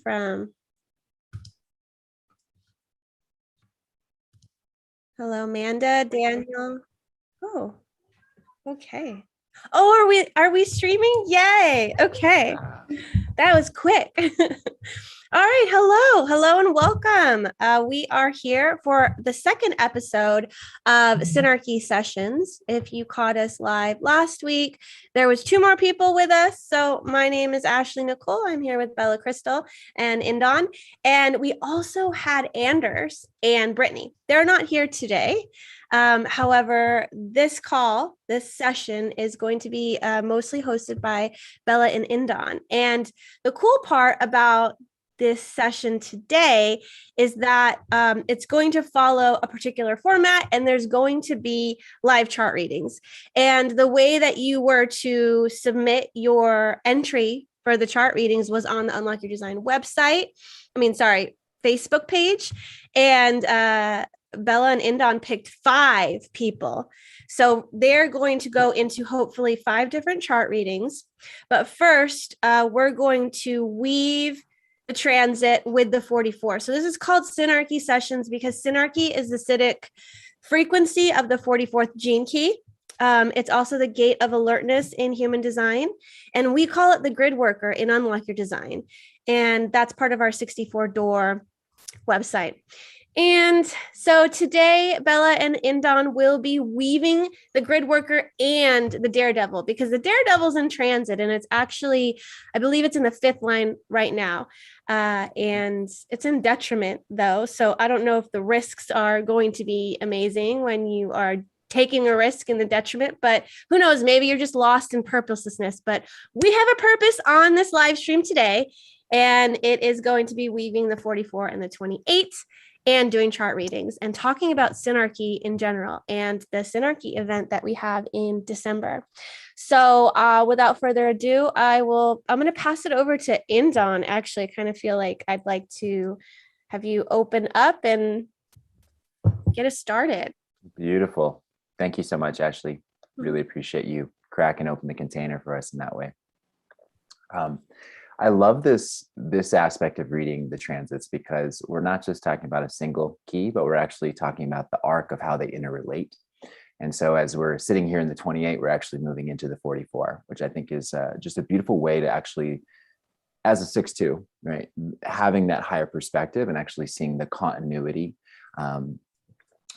from? Hello, Amanda, Daniel. Oh, okay. Oh, are we streaming? Yay. Okay. That was quick. All right. Hello, and welcome. We are here for the second episode of Synarky Sessions. If you caught us live last week, there was 2 more people with us. So my name is Ashley Nicole. I'm here with Bella, Krystal and ẎnDon. And we also had Anders and Brittany. They're not here today. However, this session is going to be mostly hosted by Bella and ẎnDon. And the cool part about this session today is that it's going to follow a particular format, and there's going to be live chart readings. And the way that you were to submit your entry for the chart readings was on the Unlock Your Design website. Facebook page. And Bella and ẎnDon picked 5 people. So they're going to go into hopefully 5 different chart readings. But first, we're going to weave the transit with the 44. So this is called Synarky Sessions because Synarchy is the Siddhic frequency of the 44th gene key. It's also the gate of alertness in human design. And we call it the grid worker in Unlock Your Design. And that's part of our 64 door website. And so today, Bella and ẎnDon will be weaving the grid worker and the daredevil, because the daredevil's in transit, and it's actually, I believe it's in the 5th line right now. And it's in detriment though. So I don't know if the risks are going to be amazing when you are taking a risk in the detriment, but who knows, maybe you're just lost in purposelessness. But we have a purpose on this live stream today, and it is going to be weaving the 44 and the 28 and doing chart readings and talking about Synarchy in general and the Synarchy event that we have in December. So without further ado, I'm going to pass it over to ẎnDon. Actually, I kind of feel like I'd like to have you open up and get us started. Beautiful. Thank you so much, Ashley. Really appreciate you cracking open the container for us in that way. I love this aspect of reading the transits because we're not just talking about a single key, but we're actually talking about the arc of how they interrelate. And so as we're sitting here in the 28, we're actually moving into the 44, which I think is just a beautiful way to actually, as a 6-2, right, having that higher perspective and actually seeing the continuity.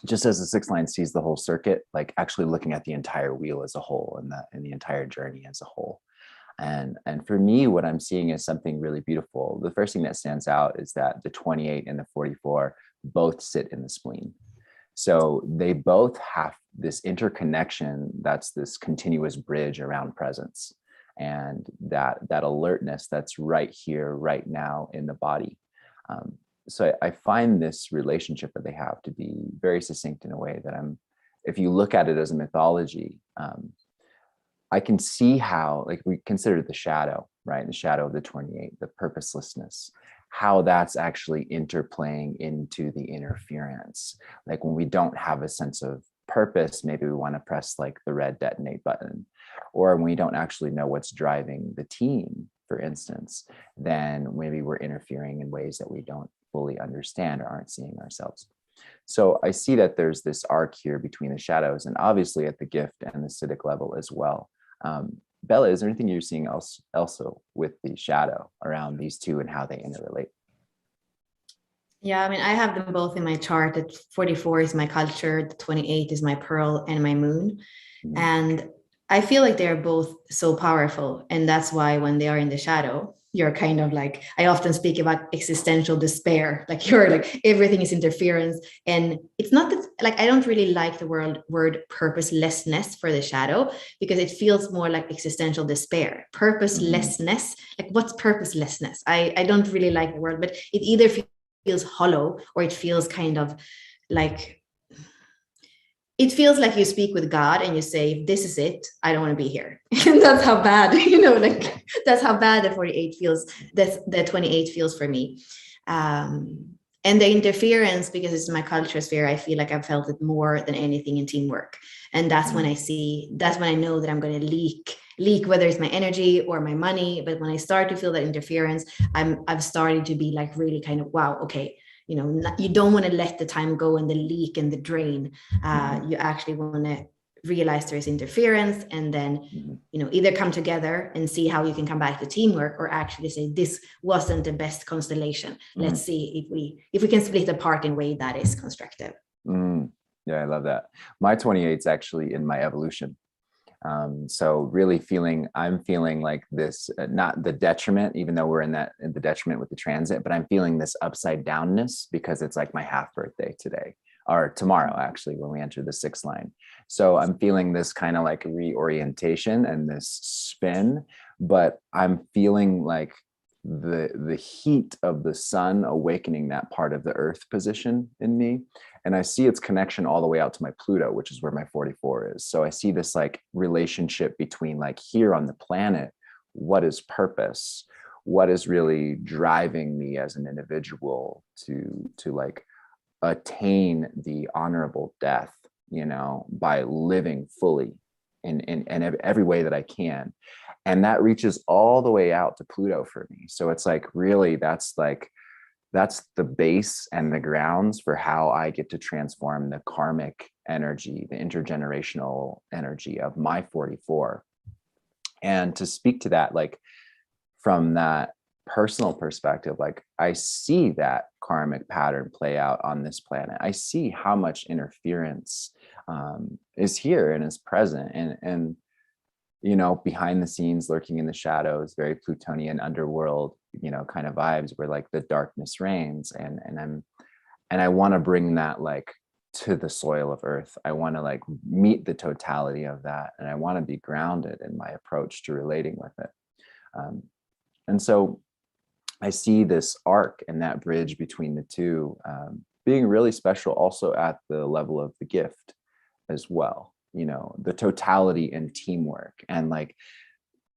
Just as the 6th line sees the whole circuit, like actually looking at the entire wheel as a whole and the entire journey as a whole. And for me, what I'm seeing is something really beautiful. The first thing that stands out is that the 28 and the 44 both sit in the spleen. So they both have this interconnection that's this continuous bridge around presence and that alertness that's right here, right now in the body. So I find this relationship that they have to be very succinct in a way that if you look at it as a mythology, I can see how, like, we consider the shadow, right? The shadow of the 28, the purposelessness, how that's actually interplaying into the interference. Like when we don't have a sense of purpose, maybe we want to press like the red detonate button, or when we don't actually know what's driving the team, for instance, then maybe we're interfering in ways that we don't fully understand or aren't seeing ourselves. So I see that there's this arc here between the shadows and obviously at the gift and the Siddhic level as well. Bella, is there anything you're seeing also with the shadow around these two and how they interrelate? Yeah, I mean, I have them both in my chart. That 44 is my culture, the 28 is my pearl and my moon. Mm-hmm. And I feel like they're both so powerful. And that's why when they are in the shadow, you're kind of like, I often speak about existential despair. Like you're like, everything is interference. And it's not that, like, I don't really like the word purposelessness for the shadow, because it feels more like existential despair. Purposelessness, like what's purposelessness? I don't really like the word, but it either feels hollow or it feels kind of like, it feels like you speak with God and you say, this is it, I don't want to be here. And that's how bad, like that's how bad the 48 feels, the 28 feels for me. And the interference, because it's my culture sphere, I feel like I've felt it more than anything in teamwork. And that's when I know that I'm going to leak leak, whether it's my energy or my money. But when I start to feel that interference, I've started to be like really kind of, wow, okay, you don't want to let the time go and the leak and the drain. You actually want to realize there is interference, and then either come together and see how you can come back to teamwork, or actually say this wasn't the best constellation. Let's see if we can split apart in a way that is constructive. Yeah, I love that. My 28 is actually in my evolution. So really I'm feeling like this, not the detriment, even though we're in the detriment with the transit, but I'm feeling this upside downness because it's like my half birthday today, or tomorrow, actually, when we enter the 6th line. So I'm feeling this kind of like reorientation and this spin, but I'm feeling like the heat of the sun awakening that part of the earth position in me. And I see its connection all the way out to my Pluto, which is where my 44 is. So I see this like relationship between like here on the planet, what is purpose? What is really driving me as an individual to like attain the honorable death, by living fully in every way that I can. And that reaches all the way out to Pluto for me. So it's like, really, that's the base and the grounds for how I get to transform the karmic energy, the intergenerational energy of my 44. And to speak to that, like from that personal perspective, like I see that karmic pattern play out on this planet. I see how much interference is here and is present, and behind the scenes, lurking in the shadows, very Plutonian underworld, kind of vibes where like the darkness reigns. And I want to bring that like to the soil of Earth. I want to like meet the totality of that. And I want to be grounded in my approach to relating with it. And so I see this arc and that bridge between the two being really special also at the level of the gift as well. The totality and teamwork, and like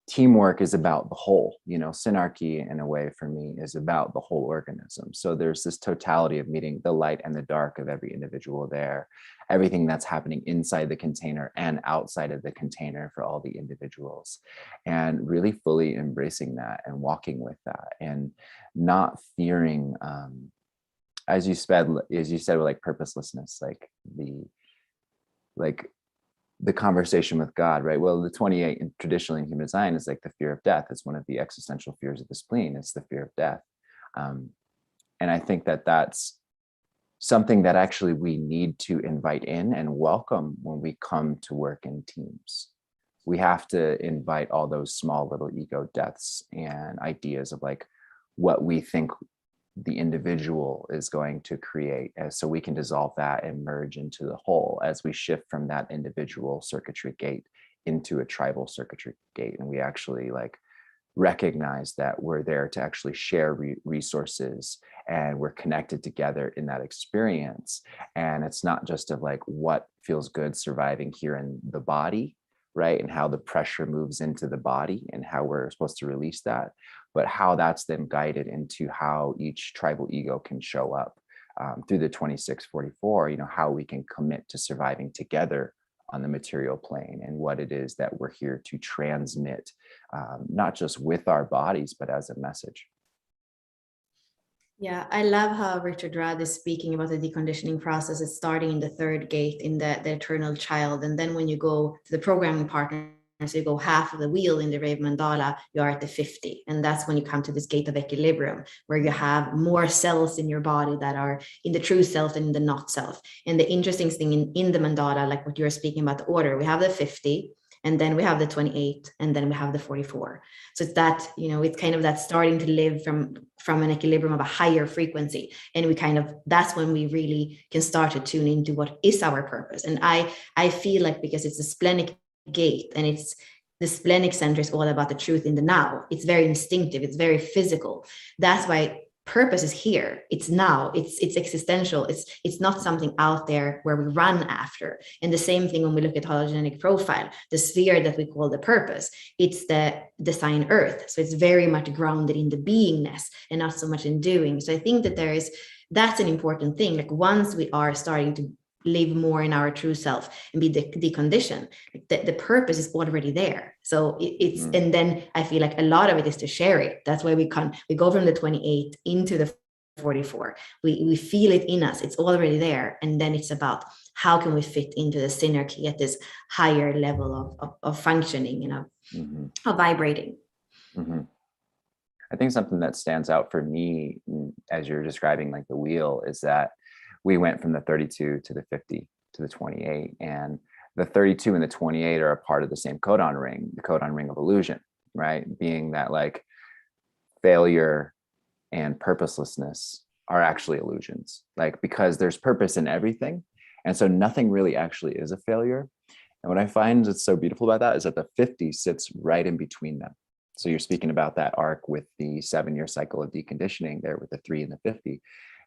teamwork is about the whole. Synarchy in a way for me is about the whole organism. So there's this totality of meeting the light and the dark of every individual there, everything that's happening inside the container and outside of the container for all the individuals, and really fully embracing that and walking with that, and not fearing, as you said, with like purposelessness, like the conversation with God, right? Well, the 28 traditionally in human design is like the fear of death. It's one of the existential fears of the spleen. It's the fear of death. And I think that that's something that actually we need to invite in and welcome when we come to work in teams. We have to invite all those small little ego deaths and ideas of like what we think the individual is going to create, so we can dissolve that and merge into the whole as we shift from that individual circuitry gate into a tribal circuitry gate. And we actually like recognize that we're there to actually share resources, and we're connected together in that experience. And it's not just of like what feels good surviving here in the body, right? And how the pressure moves into the body and how we're supposed to release that, but how that's then guided into how each tribal ego can show up through the 2644, how we can commit to surviving together on the material plane, and what it is that we're here to transmit, not just with our bodies, but as a message. Yeah, I love how Richard Rudd is speaking about the deconditioning process. It's starting in the 3rd gate in the eternal child. And then when you go to the programming partner, so you go half of the wheel in the Rave Mandala, you are at the 50. And that's when you come to this gate of equilibrium, where you have more cells in your body that are in the true self than in the not self. And the interesting thing in the mandala, like what you're speaking about, the order, we have the 50, and then we have the 28, and then we have the 44. So it's that, it's kind of that starting to live from an equilibrium of a higher frequency. And that's when we really can start to tune into what is our purpose. And I feel like, because it's a splenic gate, and it's the splenic center is all about the truth in the now. It's very instinctive. It's very physical. That's why purpose is here. It's now. It's existential. It's not something out there where we run after. And the same thing when we look at hologenetic profile, the sphere that we call the purpose, it's the sign Earth. So it's very much grounded in the beingness and not so much in doing. So I think that that's an important thing. Like once we are starting to live more in our true self and be deconditioned. The purpose is already there. So it's and then I feel like a lot of it is to share it. That's why we go from the 28 into the 44. We feel it in us. It's already there. And then it's about how can we fit into the Synarchy at this higher level of functioning, of vibrating. I think something that stands out for me as you're describing like the wheel is that we went from the 32 to the 50 to the 28, and the 32 and the 28 are a part of the same codon ring, the codon ring of illusion, right? Being that like failure and purposelessness are actually illusions, like because there's purpose in everything. And so nothing really actually is a failure. And what I find that's so beautiful about that is that the 50 sits right in between them. So you're speaking about that arc with the 7-year cycle of deconditioning there with the 3 and the 50,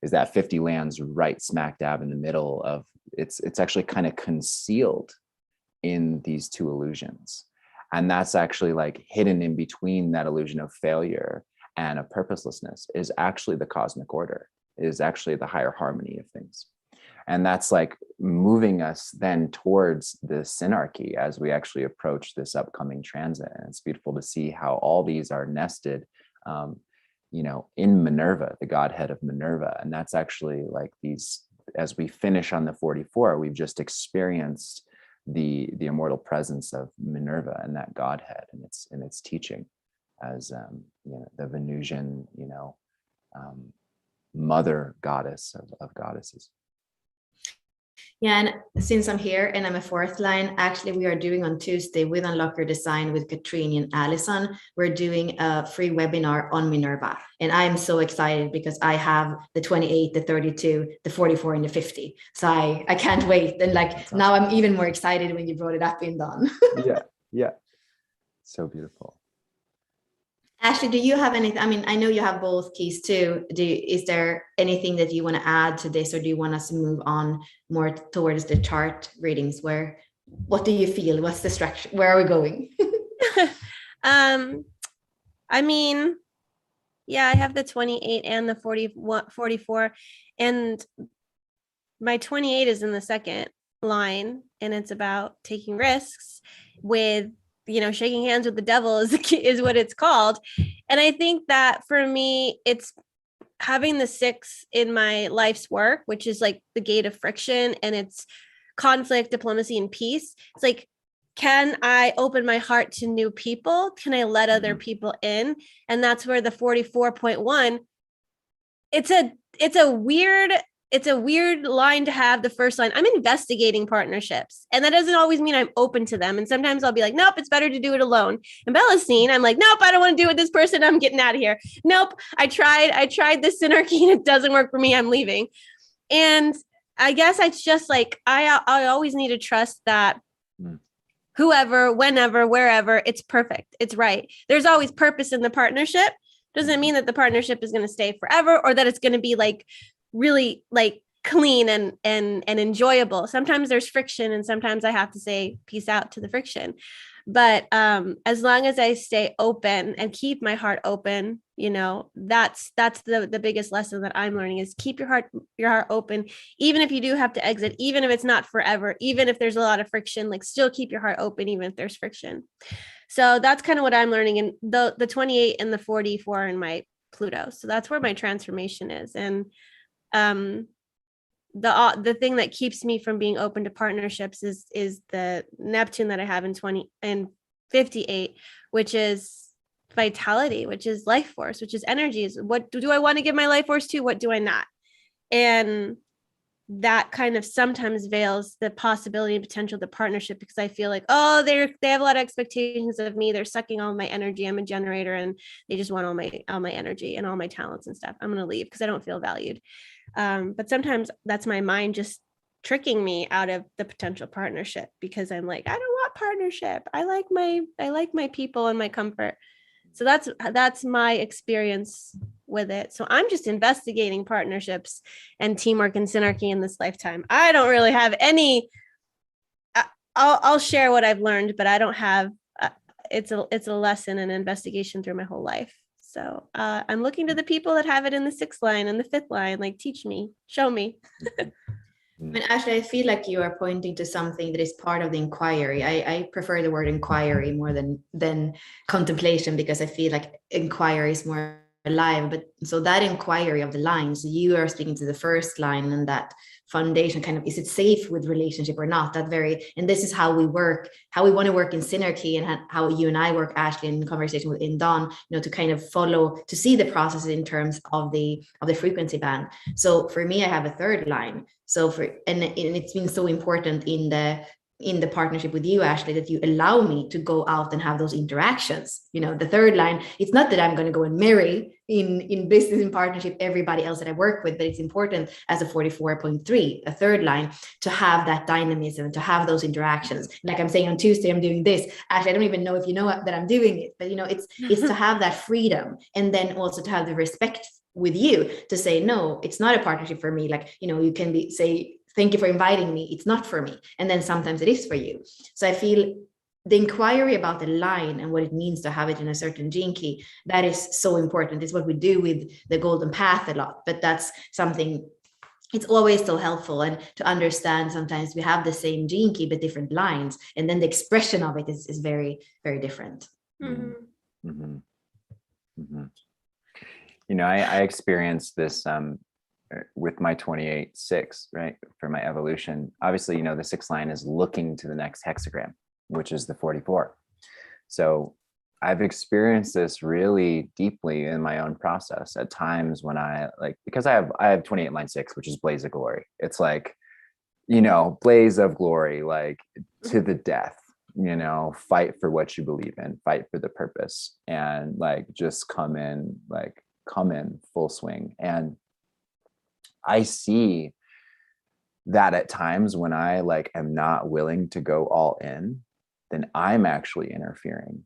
is that 50 lands right smack dab in the middle of it's actually kind of concealed in these two illusions. And that's actually like hidden in between that illusion of failure and a purposelessness is actually the cosmic order, is actually the higher harmony of things. And that's like moving us then towards the Synarchy as we actually approach this upcoming transit. And it's beautiful to see how all these are nested, in Minerva, the godhead of Minerva. And that's actually like these, as we finish on the 44, we've just experienced the immortal presence of Minerva and that godhead and its teaching as the Venusian, mother goddess of goddesses. Yeah, and since I'm here and I'm a 4th line, actually we are doing on Tuesday with Unlocker Design with Katrine and Allison, we're doing a free webinar on Minerva. And I'm so excited because I have the 28, the 32, the 44 and the 50. So I can't wait. And like now I'm even more excited when you brought it up ẎnDon. Yeah. So beautiful. Ashley, do you have anything? I mean, I know you have both keys too. Is there anything that you want to add to this, or do you want us to move on more towards the chart readings? What do you feel? What's the structure? Where are we going? I mean, yeah, I have the 28 and the 44, and my 28 is in the 2nd line, and it's about taking risks with shaking hands with the devil is what it's called. And I think that for me, it's having the 6 in my life's work, which is like the gate of friction, and it's conflict, diplomacy, and peace. It's like, can I open my heart to new people? Can I let other people in? And that's where the 44.1, it's a weird line to have, the first line. I'm investigating partnerships, and that doesn't always mean I'm open to them. And sometimes I'll be like, nope, it's better to do it alone. And Bella's seen, I'm like, nope, I don't want to do it with this person. I'm getting out of here. Nope, I tried this Synarchy and it doesn't work for me. I'm leaving. And I guess it's just like, I always need to trust that whoever, whenever, wherever, it's perfect. It's right. There's always purpose in the partnership. Doesn't mean that the partnership is going to stay forever or that it's going to be like really like clean and enjoyable. Sometimes there's friction, and sometimes I have to say peace out to the friction. But as long as I stay open and keep my heart open, that's the biggest lesson that I'm learning is keep your heart open, even if you do have to exit, even if it's not forever, even if there's a lot of friction, like still keep your heart open, even if there's friction. So that's kind of what I'm learning. And the 28 and the 44 in my Pluto. So that's where my transformation is. And the thing that keeps me from being open to partnerships is the Neptune that I have in 20 and 58, which is vitality, which is life force, which is energies. What do I want to give my life force to? What do I not? And that kind of sometimes veils the possibility and potential of the partnership, because I feel like, oh, they have a lot of expectations of me. They're sucking all my energy. I'm a generator, and they just want all my energy and all my talents and stuff. I'm going to leave because I don't feel valued. But sometimes that's my mind just tricking me out of the potential partnership, because I'm like, I don't want partnership. I like my people and my comfort. So that's my experience with it. So I'm just investigating partnerships and teamwork and Synarchy in this lifetime. I don't really have any. I'll share what I've learned, but I don't have. It's a lesson and investigation through my whole life. So I'm looking to the people that have it in the 6th line and the 5th line. Like, teach me, show me. I mean, actually, I feel like you are pointing to something that is part of the inquiry. I prefer the word inquiry more than contemplation, because I feel like inquiry is more alive. But so that inquiry of the lines, you are speaking to the first line, and that foundation kind of, is it safe with relationship or not? That very, and this is how we work, how we want to work in Synarchy, and how you and I work, Ashley, in conversation with ẎnDon, you know, to kind of follow, to see the process in terms of the frequency band. So for me, I have a third line. So and it's been so important in the partnership with you, Ashley, that you allow me to go out and have those interactions. You know, the third line, it's not that I'm going to go and marry in business, in partnership, everybody else that I work with, but it's important as a 44.3, a third line, to have that dynamism, to have those interactions. Like I'm saying, on Tuesday, I'm doing this. Actually, I don't even know if you know that I'm doing it, but you know, it's to have that freedom, and then also to have the respect with you to say, no, it's not a partnership for me. Like, you know, you can say, thank you for inviting me, it's not for me. And then sometimes it is for you. So I feel the inquiry about the line and what it means to have it in a certain gene key, that is so important. It's what we do with the golden path a lot, but that's something, it's always so helpful. And to understand, sometimes we have the same gene key but different lines, and then the expression of it is very, very different. Mm-hmm. Mm-hmm. Mm-hmm. You know, I experienced this with my 28-6, right? For my evolution. Obviously, you know, the 6th line is looking to the next hexagram, which is the 44. So I've experienced this really deeply in my own process at times when I like, because I have 28 line 6, which is blaze of glory. It's like, you know, blaze of glory, like to the death, you know, fight for what you believe in, fight for the purpose, and like just come in full swing. And I see that at times when I like am not willing to go all in, then I'm actually interfering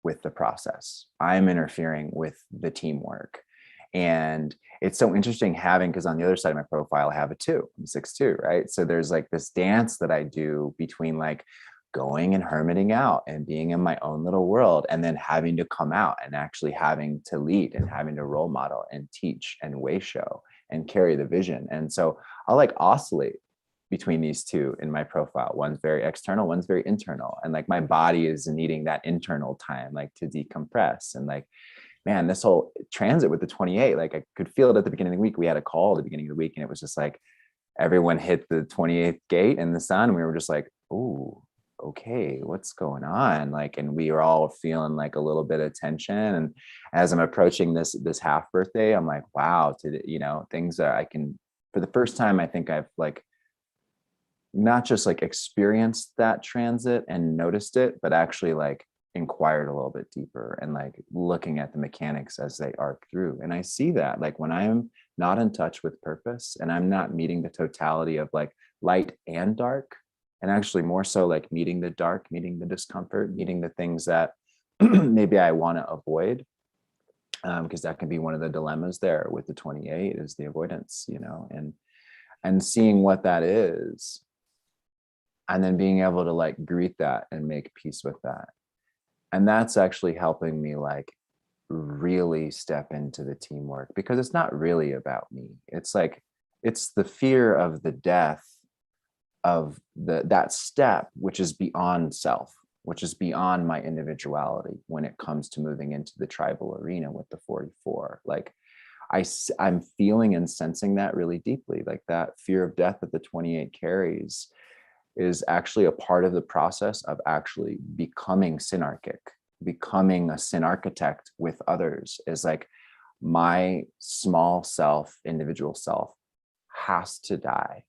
with the process. I'm interfering with the teamwork. And it's so interesting having, because on the other side of my profile, I have a 2, I'm 6'2", right? So there's like this dance that I do between like going and hermiting out and being in my own little world, and then having to come out and actually having to lead and having to role model and teach and way show and carry the vision. And so I'll like oscillate between these two in my profile. One's very external, one's very internal. And like my body is needing that internal time, like to decompress. And like, man, this whole transit with the 28, like I could feel it at the beginning of the week. We had a call at the beginning of the week, and it was just like everyone hit the 28th gate in the sun. And we were just like, ooh, okay, what's going on? Like, and we were all feeling like a little bit of tension. And as I'm approaching this half birthday, I'm like, wow, you know, things that I can, for the first time, I think I've like not just like experienced that transit and noticed it, but actually like inquired a little bit deeper and like looking at the mechanics as they arc through. And I see that like when I'm not in touch with purpose and I'm not meeting the totality of like light and dark, and actually more so like meeting the dark, meeting the discomfort, meeting the things that maybe I want to avoid, because that can be one of the dilemmas there with the 28 is the avoidance, you know, and seeing what that is, and then being able to like greet that and make peace with that. And that's actually helping me like really step into the teamwork, because it's not really about me. It's like, it's the fear of the death of that step, which is beyond self, which is beyond my individuality when it comes to moving into the tribal arena with the 44. Like I'm feeling and sensing that really deeply. Like that fear of death that the 28 carries is actually a part of the process of actually becoming synarchic, becoming a synarchitect with others. Is like my small self, individual self, has to die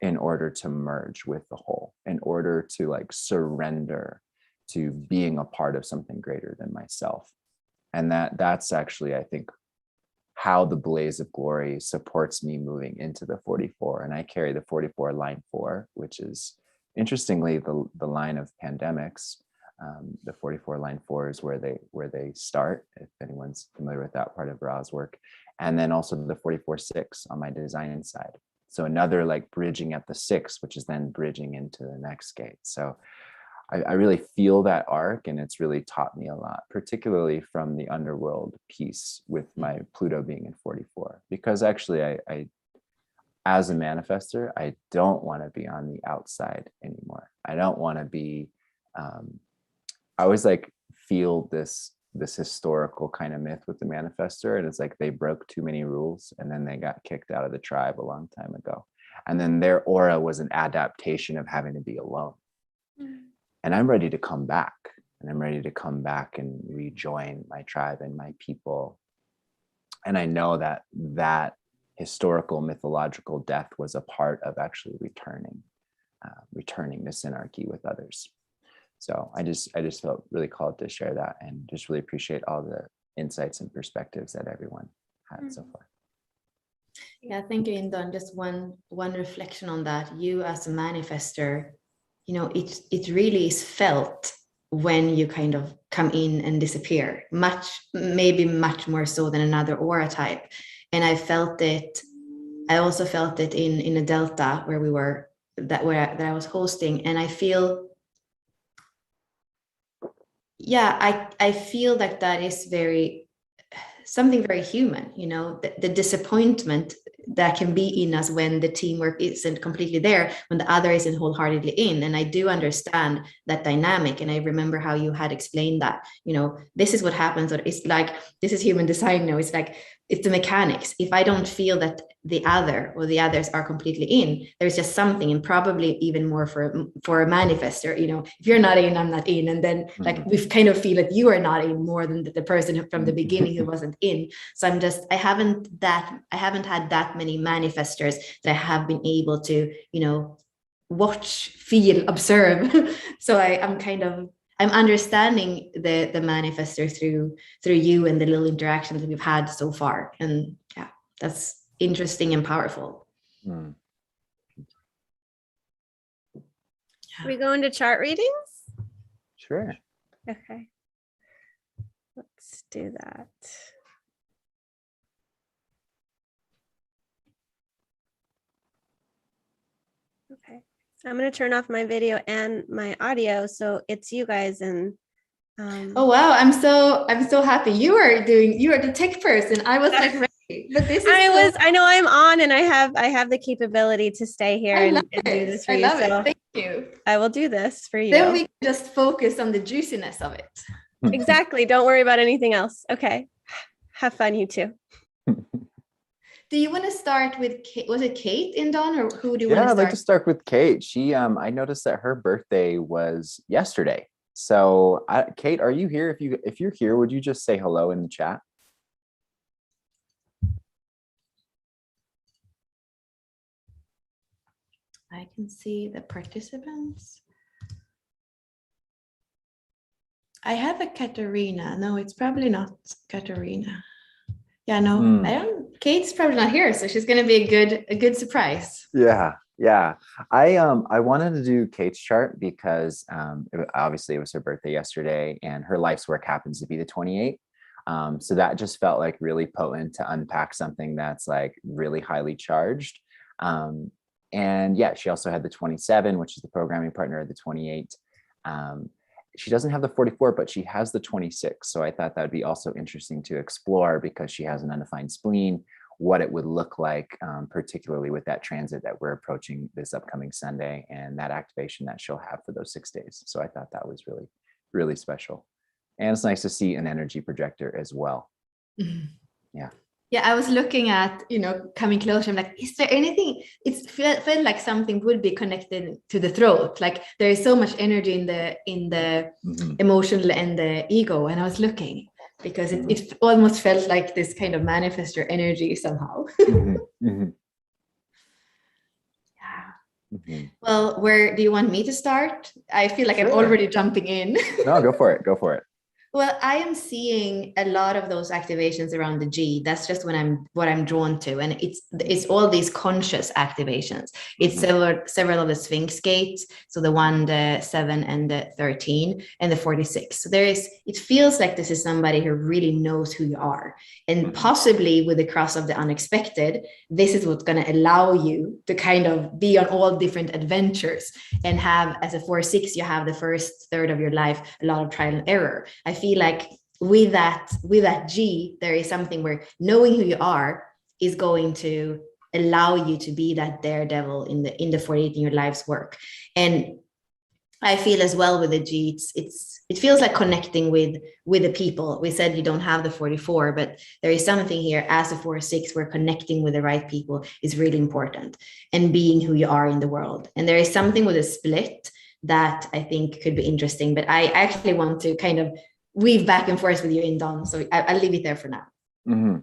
in order to merge with the whole, in order to like surrender to being a part of something greater than myself. And that's actually, I think, how the blaze of glory supports me moving into the 44. And I carry the 44 line 4, which is interestingly the line of pandemics. The 44 line 4 is where they start, if anyone's familiar with that part of Ra's work. And then also the 44-6 on my design side. So another like bridging at the 6, which is then bridging into the next gate. So I really feel that arc, and it's really taught me a lot, particularly from the underworld piece with my Pluto being in 44, because actually as a manifester, I don't want to be on the outside anymore. I don't want to be, I always like feel this historical kind of myth with the manifester. And it's like they broke too many rules and then they got kicked out of the tribe a long time ago. And then their aura was an adaptation of having to be alone. And I'm ready to come back. And I'm ready to come back and rejoin my tribe and my people. And I know that that historical mythological death was a part of actually returning to Synarchy with others. So I just felt really called to share that, and just really appreciate all the insights and perspectives that everyone had so far. Yeah, thank you, ẎnDon. Just one reflection on that. You as a manifester, you know, it really is felt when you kind of come in and disappear, maybe much more so than another aura type. And I also felt it in a Delta where we were, that I was hosting. And I feel, yeah, I feel like that is something very human, you know, the disappointment that can be in us when the teamwork isn't completely there, when the other isn't wholeheartedly in. And I do understand that dynamic. And I remember how you had explained that, you know, this is what happens, or it's like, this is human design now. It's like, it's the mechanics. If I don't feel that the other or the others are completely in, there's just something, and probably even more for a manifester, you know, if you're not in, I'm not in. And then like, we kind of feel that you are not in more than the person from the beginning who wasn't in. So I haven't had that many manifestors that I have been able to, you know, watch, feel, observe. So I'm understanding the manifester through you and the little interactions that we've had so far. And yeah, that's interesting and powerful. Are we going to chart readings? Sure. Okay. Let's do that. Okay. I'm going to turn off my video and my audio, so it's you guys. And oh wow, I'm so happy you are the tech person. I was like ready, but this is I know I'm on, and I have the capability to stay here and do this for you. So thank you. I will do this for you. Then we can just focus on the juiciness of it. Exactly. Don't worry about anything else. Okay. Have fun, you too. Do you want to start with was it Kate ẎnDon, or who do you want to start? Yeah, I'd like to start with Kate. She I noticed that her birthday was yesterday. So Kate, are you here? If you're here, would you just say hello in the chat? I can see the participants. I have a Katarina. No, it's probably not Katarina. Yeah, no, I don't. Kate's probably not here, so she's going to be a good surprise. Yeah. I wanted to do Kate's chart because obviously it was her birthday yesterday, and her life's work happens to be the 28th. So that just felt like really potent to unpack something that's like really highly charged. And yeah, she also had the 27, which is the programming partner of the 28. She doesn't have the 44, but she has the 26. So I thought that would be also interesting to explore, because she has an undefined spleen, what it would look like, particularly with that transit that we're approaching this upcoming Sunday, and that activation that she'll have for those 6 days. So I thought that was really, really special. And it's nice to see an energy projector as well. Yeah. Yeah, I was looking at, coming closer. I'm like, is there anything? It felt like something would be connected to the throat. Like there is so much energy in the emotional and the ego. And I was looking because it almost felt like this kind of manifestor energy somehow. Yeah. Well, where do you want me to start? I feel like I'm already jumping in. No, go for it. Go for it. Well, I am seeing a lot of those activations around the G. That's just what I'm drawn to, and it's all these conscious activations. It's several of the Sphinx gates, so the 1, the 7, and the 13, and the 46. So it feels like this is somebody who really knows who you are, and possibly with the cross of the unexpected, this is what's going to allow you to kind of be on all different adventures and have, as a 4-6, you have the first third of your life a lot of trial and error. I feel like with that G, there is something where knowing who you are is going to allow you to be that daredevil in the 48 in your life's work. And I feel as well with the G, it feels like connecting with the people. We said you don't have the 44, but there is something here as a 4-6 where connecting with the right people is really important, and being who you are in the world. And there is something with a split that I think could be interesting, but I actually want to kind of weave back and forth with you in Don. So I'll leave it there for now. Mm-hmm.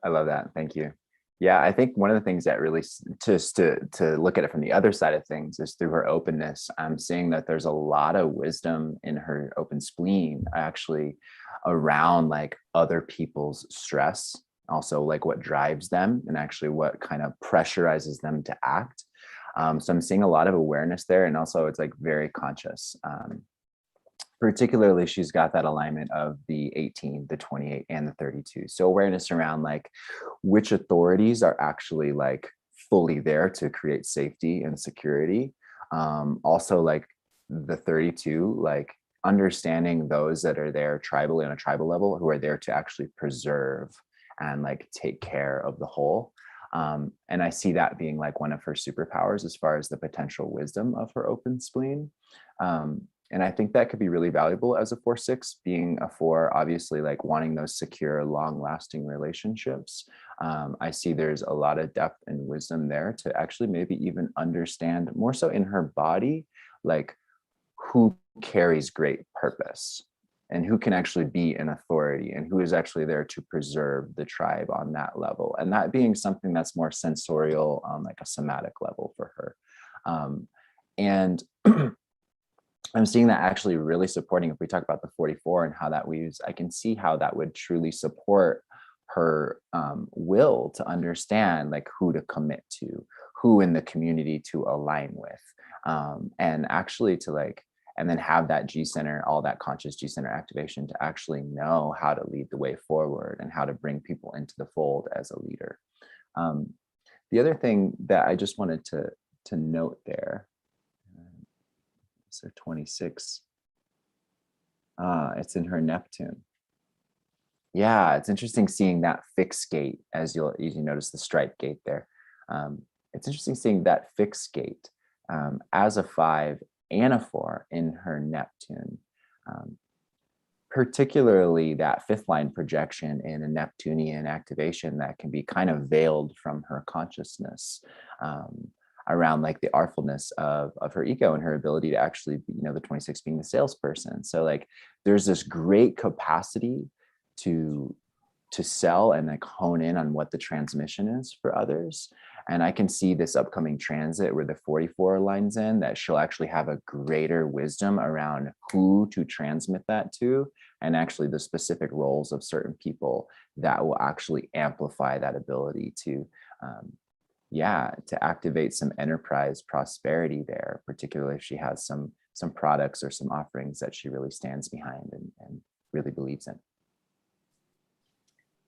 I love that. Thank you. Yeah, I think one of the things that really, just to look at it from the other side of things, is through her openness. I'm seeing that there's a lot of wisdom in her open spleen, actually, around like other people's stress, also like what drives them, and actually what kind of pressurizes them to act. So I'm seeing a lot of awareness there, and also it's like very conscious. Particularly, she's got that alignment of the 18, the 28, and the 32. So awareness around like which authorities are actually like fully there to create safety and security. Also like the 32, like understanding those that are there tribally on a tribal level, who are there to actually preserve and like take care of the whole. And I see that being like one of her superpowers as far as the potential wisdom of her open spleen. And I think that could be really valuable as a 4-6, being a 4, obviously like wanting those secure, long-lasting relationships. I see there's a lot of depth and wisdom there to actually maybe even understand more so in her body, like who carries great purpose and who can actually be an authority and who is actually there to preserve the tribe on that level. And that being something that's more sensorial on like a somatic level for her. And I'm seeing that actually really supporting, if we talk about the 44 and how that weaves, I can see how that would truly support her will to understand like who to commit to, who in the community to align with, and actually to like, and then have that G center, all that conscious G center activation to actually know how to lead the way forward and how to bring people into the fold as a leader. The other thing that I just wanted to note there, so 26, it's in her Neptune. Yeah, it's interesting seeing that fixed gate, as you notice the strike gate there. It's interesting seeing that fixed gate as a 5 and a 4 in her Neptune. Particularly that 5th line projection in a Neptunian activation that can be kind of veiled from her consciousness, around like the artfulness of her ego and her ability to actually be, the 26 being the salesperson. So like there's this great capacity to sell and like hone in on what the transmission is for others. And I can see this upcoming transit where the 44 aligns in, that she'll actually have a greater wisdom around who to transmit that to, and actually the specific roles of certain people that will actually amplify that ability to activate some enterprise prosperity there, particularly if she has some products or some offerings that she really stands behind and really believes in.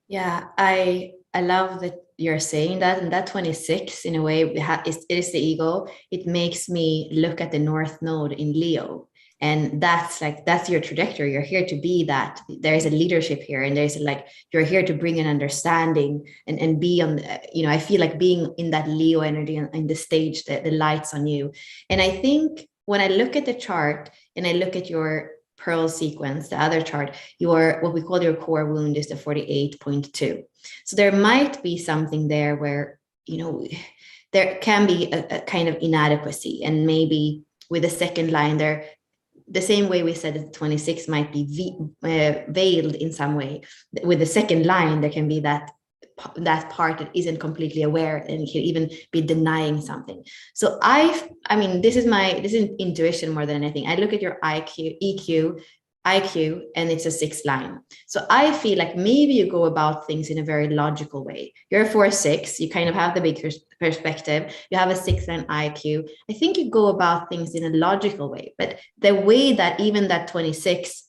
Yeah, I love that you're saying that. And that 26, in a way, it is the ego. It makes me look at the North Node in Leo. And that's your trajectory. You're here to be that. There is a leadership here, and there's like, you're here to bring an understanding and be on, I feel like being in that Leo energy in the stage, the lights on you. And I think when I look at the chart and I look at your pearl sequence, the other chart, what we call your core wound is the 48.2. So there might be something there where, there can be a kind of inadequacy, and maybe with the second line there, the same way we said that 26 might be veiled in some way. With the second line, there can be that part that isn't completely aware and can even be denying something. So I mean, this is intuition more than anything. I look at your IQ, and it's a 6 line. So I feel like maybe you go about things in a very logical way. You're a 4-6, you kind of have the big perspective, you have a 6 line IQ. I think you go about things in a logical way, but the way that even that 26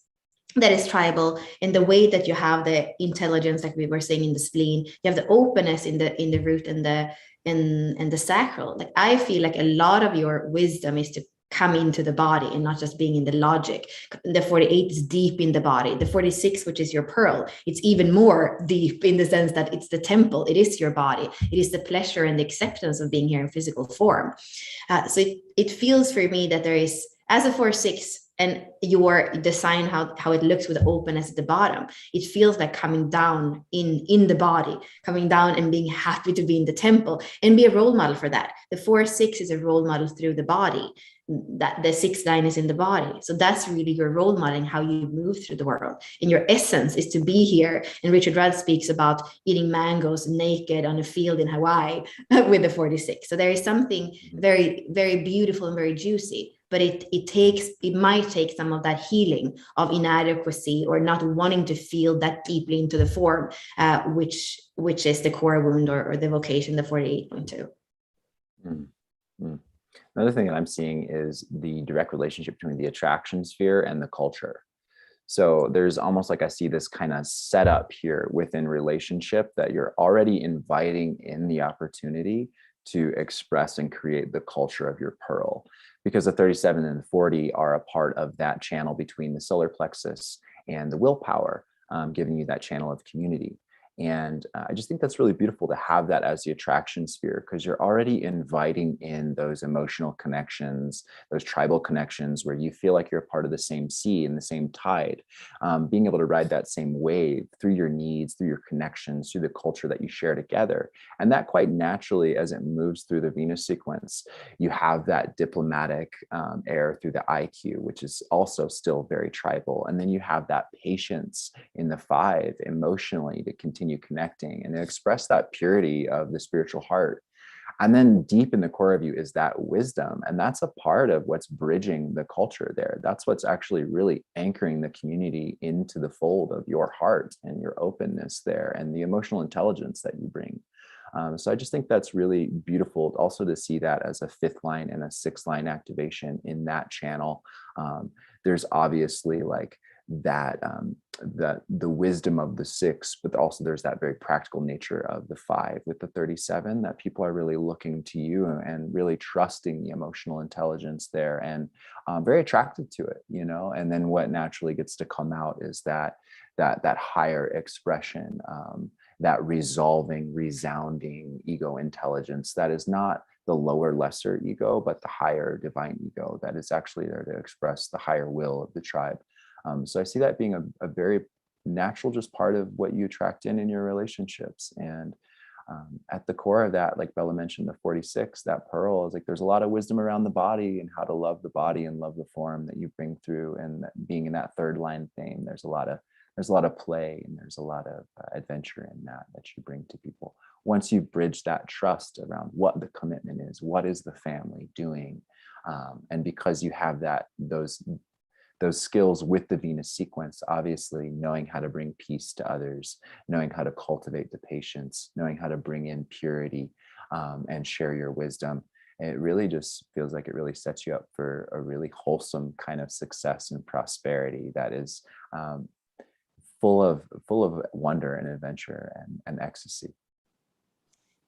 that is tribal, and the way that you have the intelligence, like we were saying, in the spleen, you have the openness in the root and the sacral. Like I feel like a lot of your wisdom is to come into the body and not just being in the logic. The 48 is deep in the body. The 46, which is your pearl, it's even more deep in the sense that it's the temple. It is your body. It is the pleasure and the acceptance of being here in physical form. So it feels for me that there is, as a 4-6, and your design, how it looks with the openness at the bottom, it feels like coming down in the body, coming down and being happy to be in the temple and be a role model for that. The 4-6 is a role model through the body. That the 6 line is in the body. So that's really your role modeling, how you move through the world. And your essence is to be here. And Richard Rudd speaks about eating mangoes naked on a field in Hawaii with the 46. So there is something very, very beautiful and very juicy. But it might take some of that healing of inadequacy or not wanting to feel that deeply into the form, which is the core wound or the vocation, the 48.2. Another thing that I'm seeing is the direct relationship between the attraction sphere and the culture. So there's almost like I see this kind of setup here within relationship that you're already inviting in the opportunity to express and create the culture of your pearl, because the 37 and the 40 are a part of that channel between the solar plexus and the willpower, giving you that channel of community. And I just think that's really beautiful to have that as the attraction sphere, because you're already inviting in those emotional connections, those tribal connections where you feel like you're a part of the same sea and the same tide, being able to ride that same wave through your needs, through your connections, through the culture that you share together. And that quite naturally, as it moves through the Venus sequence, you have that diplomatic air through the IQ, which is also still very tribal. And then you have that patience in the 5 emotionally to continue connecting and express that purity of the spiritual heart. And then deep in the core of you is that wisdom. And that's a part of what's bridging the culture there. That's what's actually really anchoring the community into the fold of your heart and your openness there and the emotional intelligence that you bring. So I just think that's really beautiful also to see that as a 5th line and a 6th line activation in that channel. There's obviously like that the wisdom of the 6, but also there's that very practical nature of the 5 with the 37, that people are really looking to you and really trusting the emotional intelligence there and very attracted to it, you know. And then what naturally gets to come out is that higher expression, that resolving, resounding ego intelligence that is not the lower, lesser ego, but the higher divine ego that is actually there to express the higher will of the tribe. So I see that being a very natural just part of what you attract in your relationships. And at the core of that, like Bella mentioned, the 46, that pearl is like, there's a lot of wisdom around the body and how to love the body and love the form that you bring through. And being in that 3rd line theme, there's a lot of play and there's a lot of adventure in that you bring to people. Once you bridge that trust around what the commitment is, what is the family doing? And because you have those skills with the Venus sequence, obviously knowing how to bring peace to others, knowing how to cultivate the patience, knowing how to bring in purity and share your wisdom. It really just feels like it really sets you up for a really wholesome kind of success and prosperity that is full of wonder and adventure and ecstasy.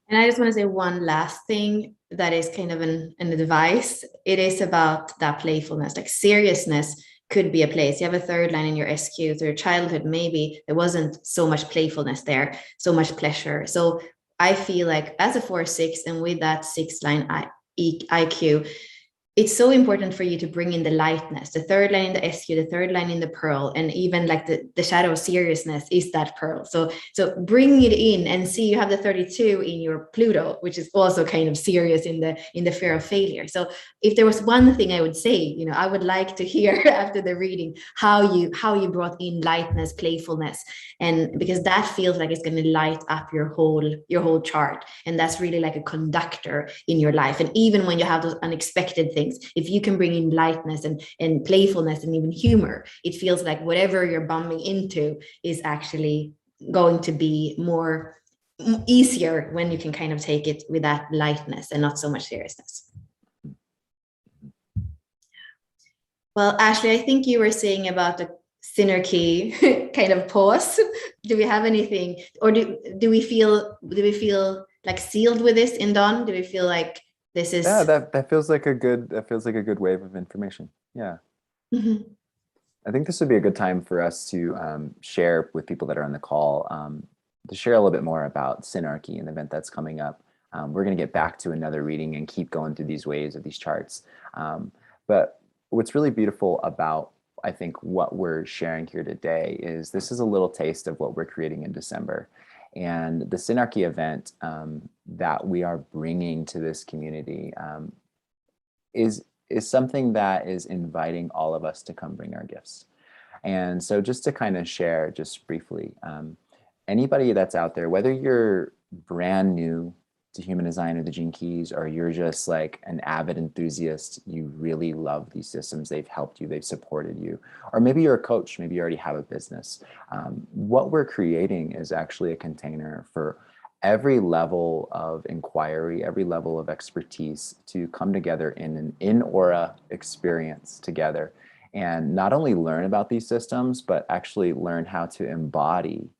And I just want to say one last thing that is kind of an advice. It is about that playfulness, like seriousness could be a place. You have a 3rd line in your SQ, so your childhood, maybe there wasn't so much playfulness there, so much pleasure. So I feel like as a 4-6 and with that 6th line IQ, it's so important for you to bring in the lightness, the 3rd line in the SQ, the 3rd line in the pearl, and even like the shadow of seriousness is that pearl. So bring it in and see, you have the 32 in your Pluto, which is also kind of serious in the fear of failure. So if there was one thing I would say, you know, I would like to hear after the reading how you brought in lightness, playfulness, and because that feels like it's going to light up your whole chart, and that's really like a conductor in your life. And even when you have those unexpected things, if you can bring in lightness and playfulness and even humor, it feels like whatever you're bumping into is actually going to be easier when you can kind of take it with that lightness and not so much seriousness. Well, Ashley, I think you were saying about the Synarchy kind of pause. Do we have anything, or do we feel like sealed with this in Don? Do we feel like This is Yeah, that feels like a good wave of information. Yeah. Mhm. I think this would be a good time for us to share with people that are on the call, to share a little bit more about Synarchy, an event that's coming up. We're going to get back to another reading and keep going through these waves of these charts. But what's really beautiful about, I think, what we're sharing here today is this is a little taste of what we're creating in December. And the Synarchy event that we are bringing to this community is something that is inviting all of us to come bring our gifts. And so just to kind of share just briefly, anybody that's out there, whether you're brand new to human design or the Gene Keys, or you're just like an avid enthusiast, you really love these systems, they've helped you, they've supported you, or maybe you're a coach, maybe you already have a business. What we're creating is actually a container for every level of inquiry, every level of expertise to come together in an in-aura experience together and not only learn about these systems, but actually learn how to embody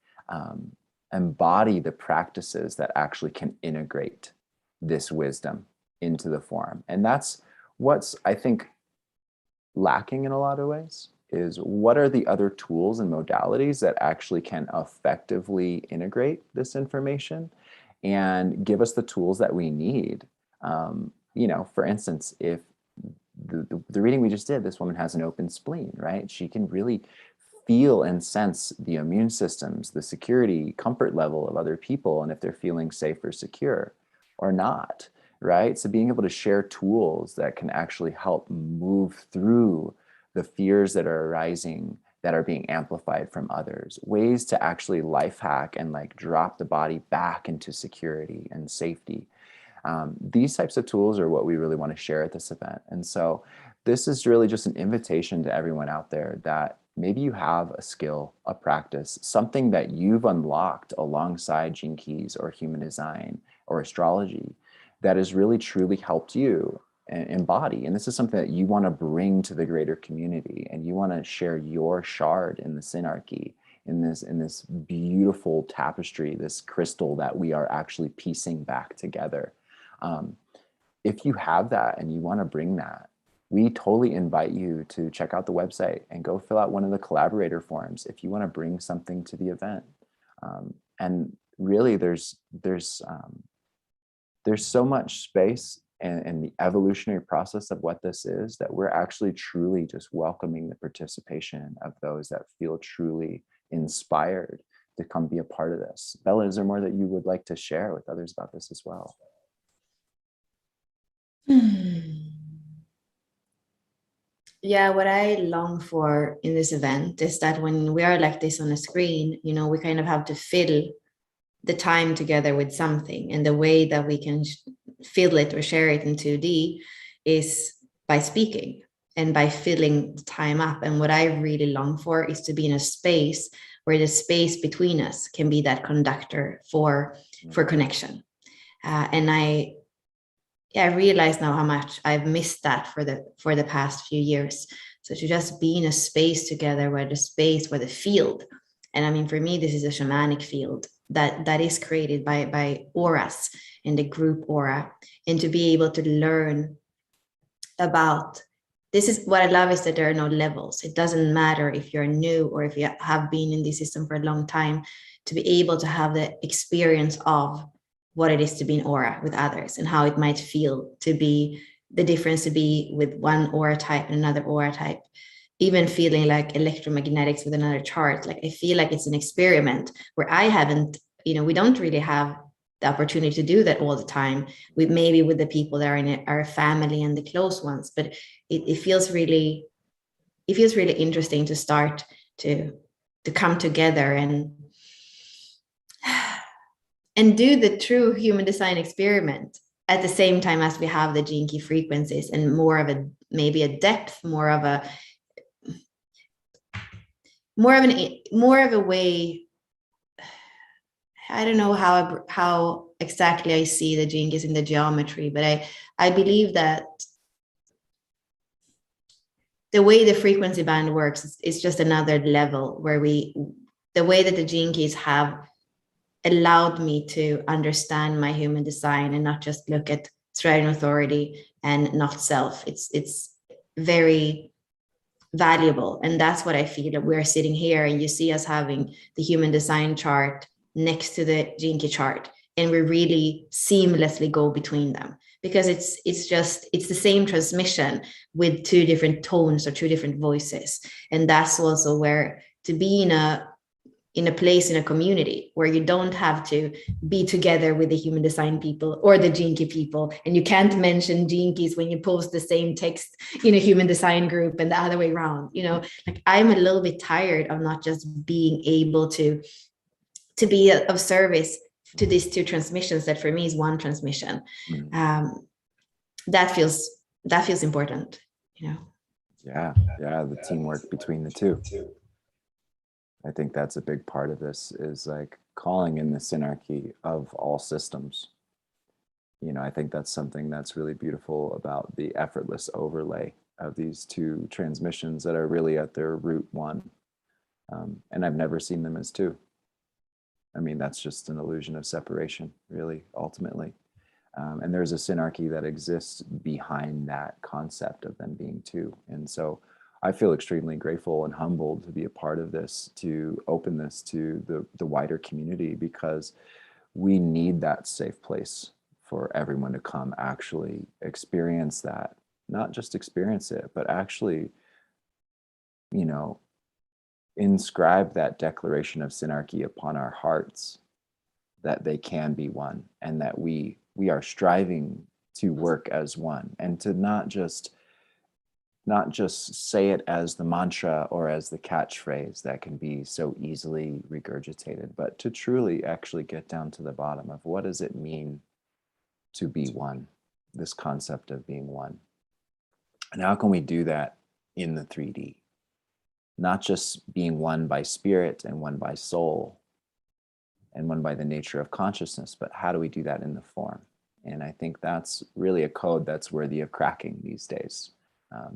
the practices that actually can integrate this wisdom into the form. And that's what's, I think, lacking in a lot of ways, is what are the other tools and modalities that actually can effectively integrate this information and give us the tools that we need. For instance, if the reading we just did, this woman has an open spleen, right? She can really feel and sense the immune systems, the security, comfort level of other people, and if they're feeling safe or secure or not, right? So being able to share tools that can actually help move through the fears that are arising, that are being amplified from others, ways to actually life hack and like drop the body back into security and safety. These types of tools are what we really want to share at this event. And so this is really just an invitation to everyone out there that maybe you have a skill, a practice, something that you've unlocked alongside Gene Keys or human design or astrology that has really truly helped you embody. And this is something that you want to bring to the greater community, and you want to share your shard in the Synarchy, in this beautiful tapestry, this crystal that we are actually piecing back together. If you have that and you want to bring that, we totally invite you to check out the website and go fill out one of the collaborator forms if you want to bring something to the event. And really, there's so much space and the evolutionary process of what this is, that we're actually truly just welcoming the participation of those that feel truly inspired to come be a part of this. Bella, is there more that you would like to share with others about this as well? Yeah, what I long for in this event is that when we are like this on a screen, we kind of have to fill the time together with something. And the way that we can fill it or share it in 2D is by speaking and by filling the time up. And what I really long for is to be in a space where the space between us can be that conductor for connection. And I realize now how much I've missed that for the past few years. So to just be in a space together where the field, and I mean, for me, this is a shamanic field that is created by auras in the group aura, and to be able to learn about this. Is what I love, is that there are no levels. It doesn't matter if you're new or if you have been in this system for a long time, to be able to have the experience of what it is to be in aura with others, and how it might feel to be the difference to be with one aura type and another aura type, even feeling like electromagnetics with another chart. Like, I feel like it's an experiment where I haven't, we don't really have the opportunity to do that all the time, with maybe with the people that are in our family and the close ones, but it feels really interesting to start to come together and do the true human design experiment at the same time as we have the Gene Key frequencies, and more of a depth, more of a way. I don't know how exactly I see the Gene Keys in the geometry, but I believe that the way the frequency band works is just another level where the way that the Gene Keys have allowed me to understand my human design and not just look at striding authority and not self. It's very valuable. And that's what I feel that we're sitting here and you see us having the human design chart next to the gene key chart. And we really seamlessly go between them because it's the same transmission with two different tones or two different voices. And that's also where to be in a place in a community where you don't have to be together with the human design people or the gene key people, and you can't mention gene keys when you post the same text in a human design group and the other way around. Like I'm a little bit tired of not just being able to be of service to these two transmissions that for me is one transmission. That feels important. Yeah, the teamwork between the two. I think that's a big part of this, is like calling in the synarchy of all systems. I think that's something that's really beautiful about the effortless overlay of these two transmissions that are really at their root one. And I've never seen them as two. I mean, that's just an illusion of separation, really, ultimately. And there's a synarchy that exists behind that concept of them being two. And so I feel extremely grateful and humbled to be a part of this, to open this to the wider community, because we need that safe place for everyone to come actually experience that, not just experience it, but actually, inscribe that declaration of synarchy upon our hearts, that they can be one, and that we are striving to work as one, and to not just say it as the mantra or as the catchphrase that can be so easily regurgitated, but to truly actually get down to the bottom of what does it mean to be one, this concept of being one. And how can we do that in the 3D? Not just being one by spirit and one by soul and one by the nature of consciousness, but how do we do that in the form? And I think that's really a code that's worthy of cracking these days,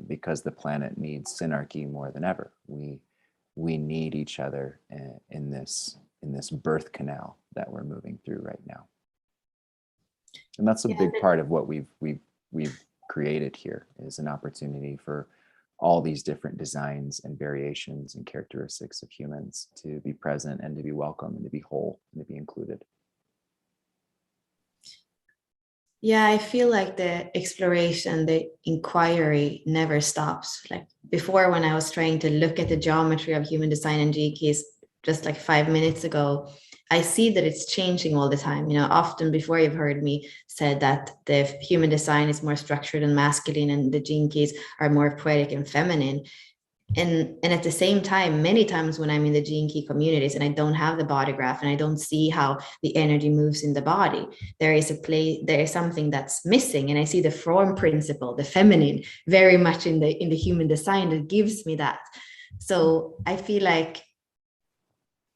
because the planet needs synarchy more than ever. We need each other in this birth canal that we're moving through right now. And that's a big part of what we've created here, is an opportunity for all these different designs and variations and characteristics of humans to be present and to be welcome and to be whole and to be included. Yeah, I feel like the exploration, the inquiry never stops. Like before, when I was trying to look at the geometry of human design and gene keys just like 5 minutes ago, I see that it's changing all the time. Often before you've heard me said that the human design is more structured and masculine and the gene keys are more poetic and feminine. And at the same time, many times when I'm in the gene key communities and I don't have the body graph and I don't see how the energy moves in the body, there is something that's missing. And I see the form principle, the feminine, very much in the human design that gives me that. So I feel like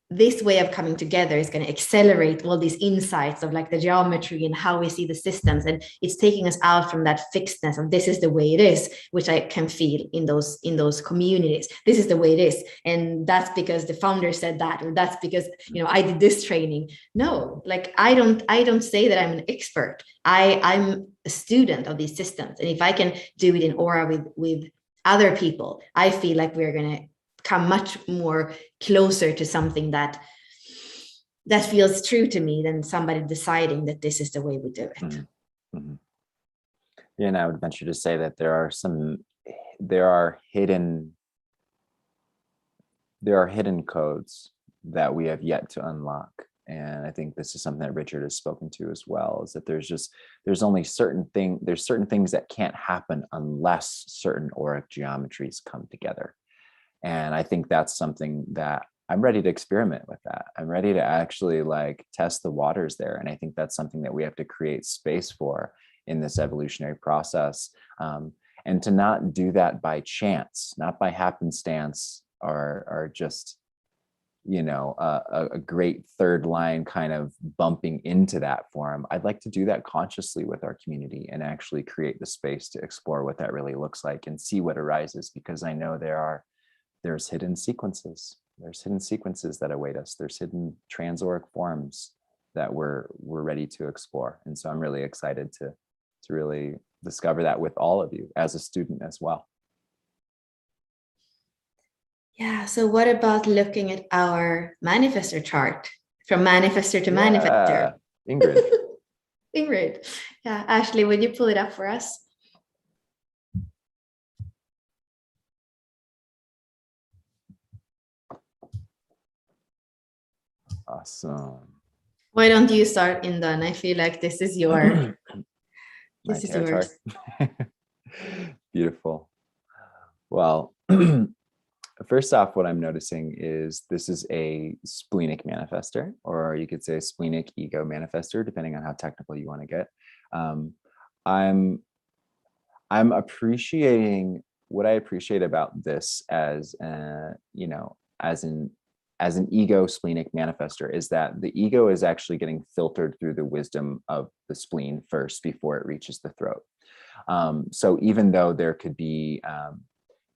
this way of coming together is going to accelerate all these insights of like the geometry and how we see the systems. And it's taking us out from that fixedness of this is the way it is, which I can feel in those communities. This is the way it is. And that's because the founder said that, or that's because, I did this training. No, like I don't say that I'm an expert. I'm a student of these systems. And if I can do it in aura with other people, I feel like we're going to come much more closer to something that feels true to me than somebody deciding that this is the way we do it. Mm-hmm. Yeah, and I would venture to say that there are hidden codes that we have yet to unlock. And I think this is something that Richard has spoken to as well, is that there's certain things that can't happen unless certain auric geometries come together. And I think that's something that I'm ready to experiment with. That I'm ready to actually test the waters there. And I think that's something that we have to create space for in this evolutionary process, and to not do that by chance, not by happenstance, or just a great third line kind of bumping into that form. I'd like to do that consciously with our community and actually create the space to explore what that really looks like and see what arises, because I know there's hidden sequences. There's hidden sequences that await us. There's hidden transoric forms that we're ready to explore. And so I'm really excited to to really discover that with all of you as a student as well. Yeah, so what about looking at our manifestor chart from manifestor to manifestor? Ingrid. Ingrid. Yeah, Ashley, would you pull it up for us? Awesome. Why don't you start, ẎnDon? I feel like this is your My this is tarot yours. chart. Beautiful. Well, first off, what I'm noticing is this is a splenic manifestor, or you could say a splenic ego manifestor, depending on how technical you want to get. I'm appreciating what I appreciate about this as as an ego splenic manifestor is that the ego is actually getting filtered through the wisdom of the spleen first before it reaches the throat. So even though there could be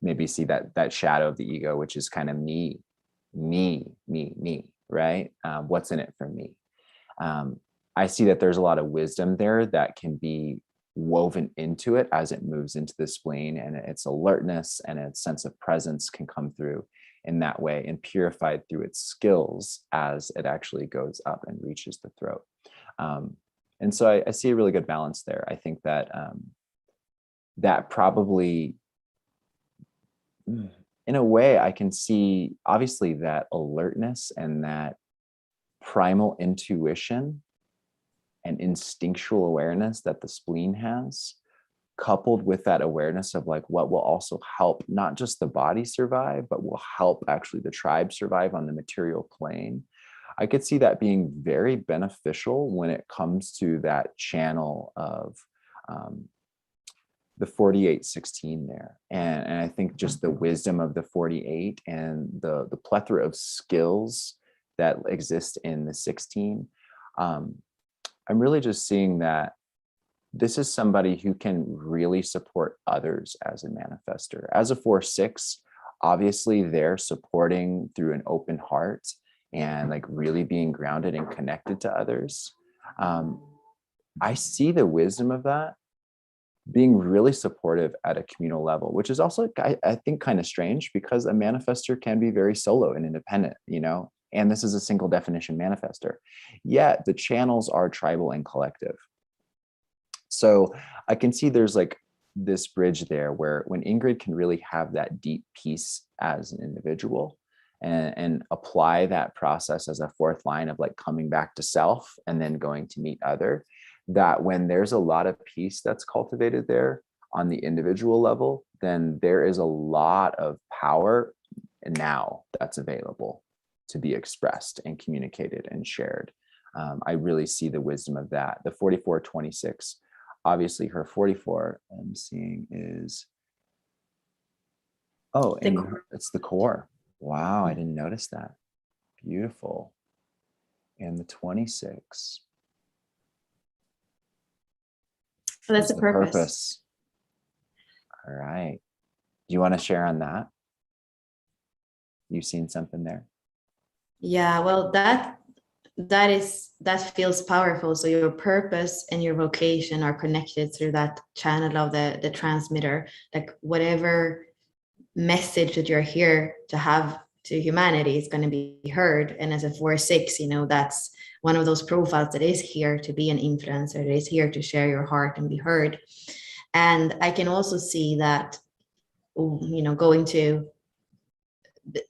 maybe see that shadow of the ego, which is kind of me, right? What's in it for me? I see that there's a lot of wisdom there that can be woven into it as it moves into the spleen, and its alertness and its sense of presence can come through in that way and purified through its skills as it actually goes up and reaches the throat. And so I see a really good balance there. I think that that probably, in a way, I can see obviously that alertness and that primal intuition and instinctual awareness that the spleen has, coupled with that awareness of like what will also help not just the body survive, but will help actually the tribe survive on the material plane. I could see that being very beneficial when it comes to that channel of the 4816 there. And I think just the wisdom of the 48 and the plethora of skills that exist in the 16. I'm really just seeing that this is somebody who can really support others as a manifestor. As a 4-6, obviously they're supporting through an open heart and like really being grounded and connected to others. I see the wisdom of that being really supportive at a communal level, which is also, I think, kind of strange because a manifestor can be very solo and independent, and this is a single definition manifestor. Yet the channels are tribal and collective. So I can see there's like this bridge there where when Ingrid can really have that deep peace as an individual and apply that process as a fourth line of like coming back to self and then going to meet other, that when there's a lot of peace that's cultivated there on the individual level, then there is a lot of power now that's available to be expressed and communicated and shared. I really see the wisdom of that. The 4426, obviously her 44 I'm seeing is, and it's the core. Wow, I didn't notice that. Beautiful. And the 26. So that's the purpose. All right. Do you want to share on that? You've seen something there? Yeah, well, that feels powerful. So your purpose and your vocation are connected through that channel of the transmitter. Like whatever message that you're here to have to humanity is going to be heard. And as a 4-6, that's one of those profiles that is here to be an influencer, that is here to share your heart and be heard. And I can also see that, going to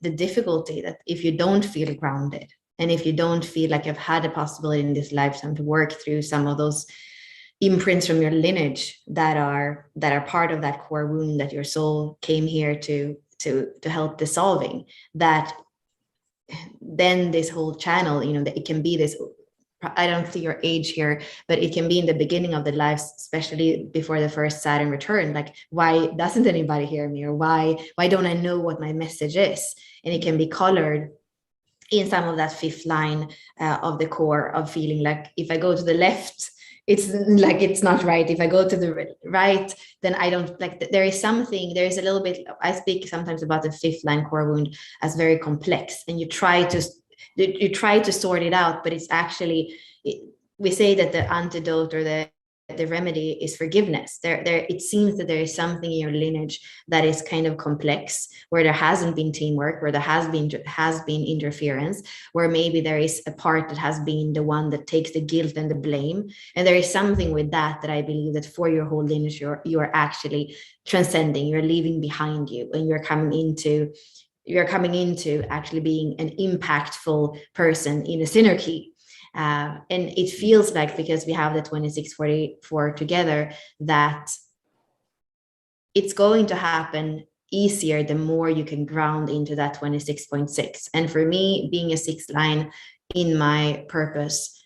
the difficulty that if you don't feel grounded and if you don't feel like you've had a possibility in this lifetime to work through some of those imprints from your lineage that are part of that core wound that your soul came here to help dissolving, that then this whole channel, it can be this, I don't see your age here, but it can be in the beginning of the life, especially before the first Saturn return. Like, why doesn't anybody hear me? Or why don't I know what my message is? And it can be colored in some of that fifth line of the core of feeling like if I go to the left, it's like it's not right. If I go to the right, then I don't like. There is a little bit. I speak sometimes about the fifth line core wound as very complex, and you try to sort it out, but it's actually, we say that the antidote or the the remedy is forgiveness. It seems that there is something in your lineage that is kind of complex, where there hasn't been teamwork, where there has been interference, where maybe there is a part that has been the one that takes the guilt and the blame. And there is something with that I believe that for your whole lineage, you are actually transcending, you're leaving behind you, and you're coming into actually being an impactful person in a Synarchy. And it feels like, because we have the 2644 together, that it's going to happen easier the more you can ground into that 26.6. And for me, being a 6th line in my purpose,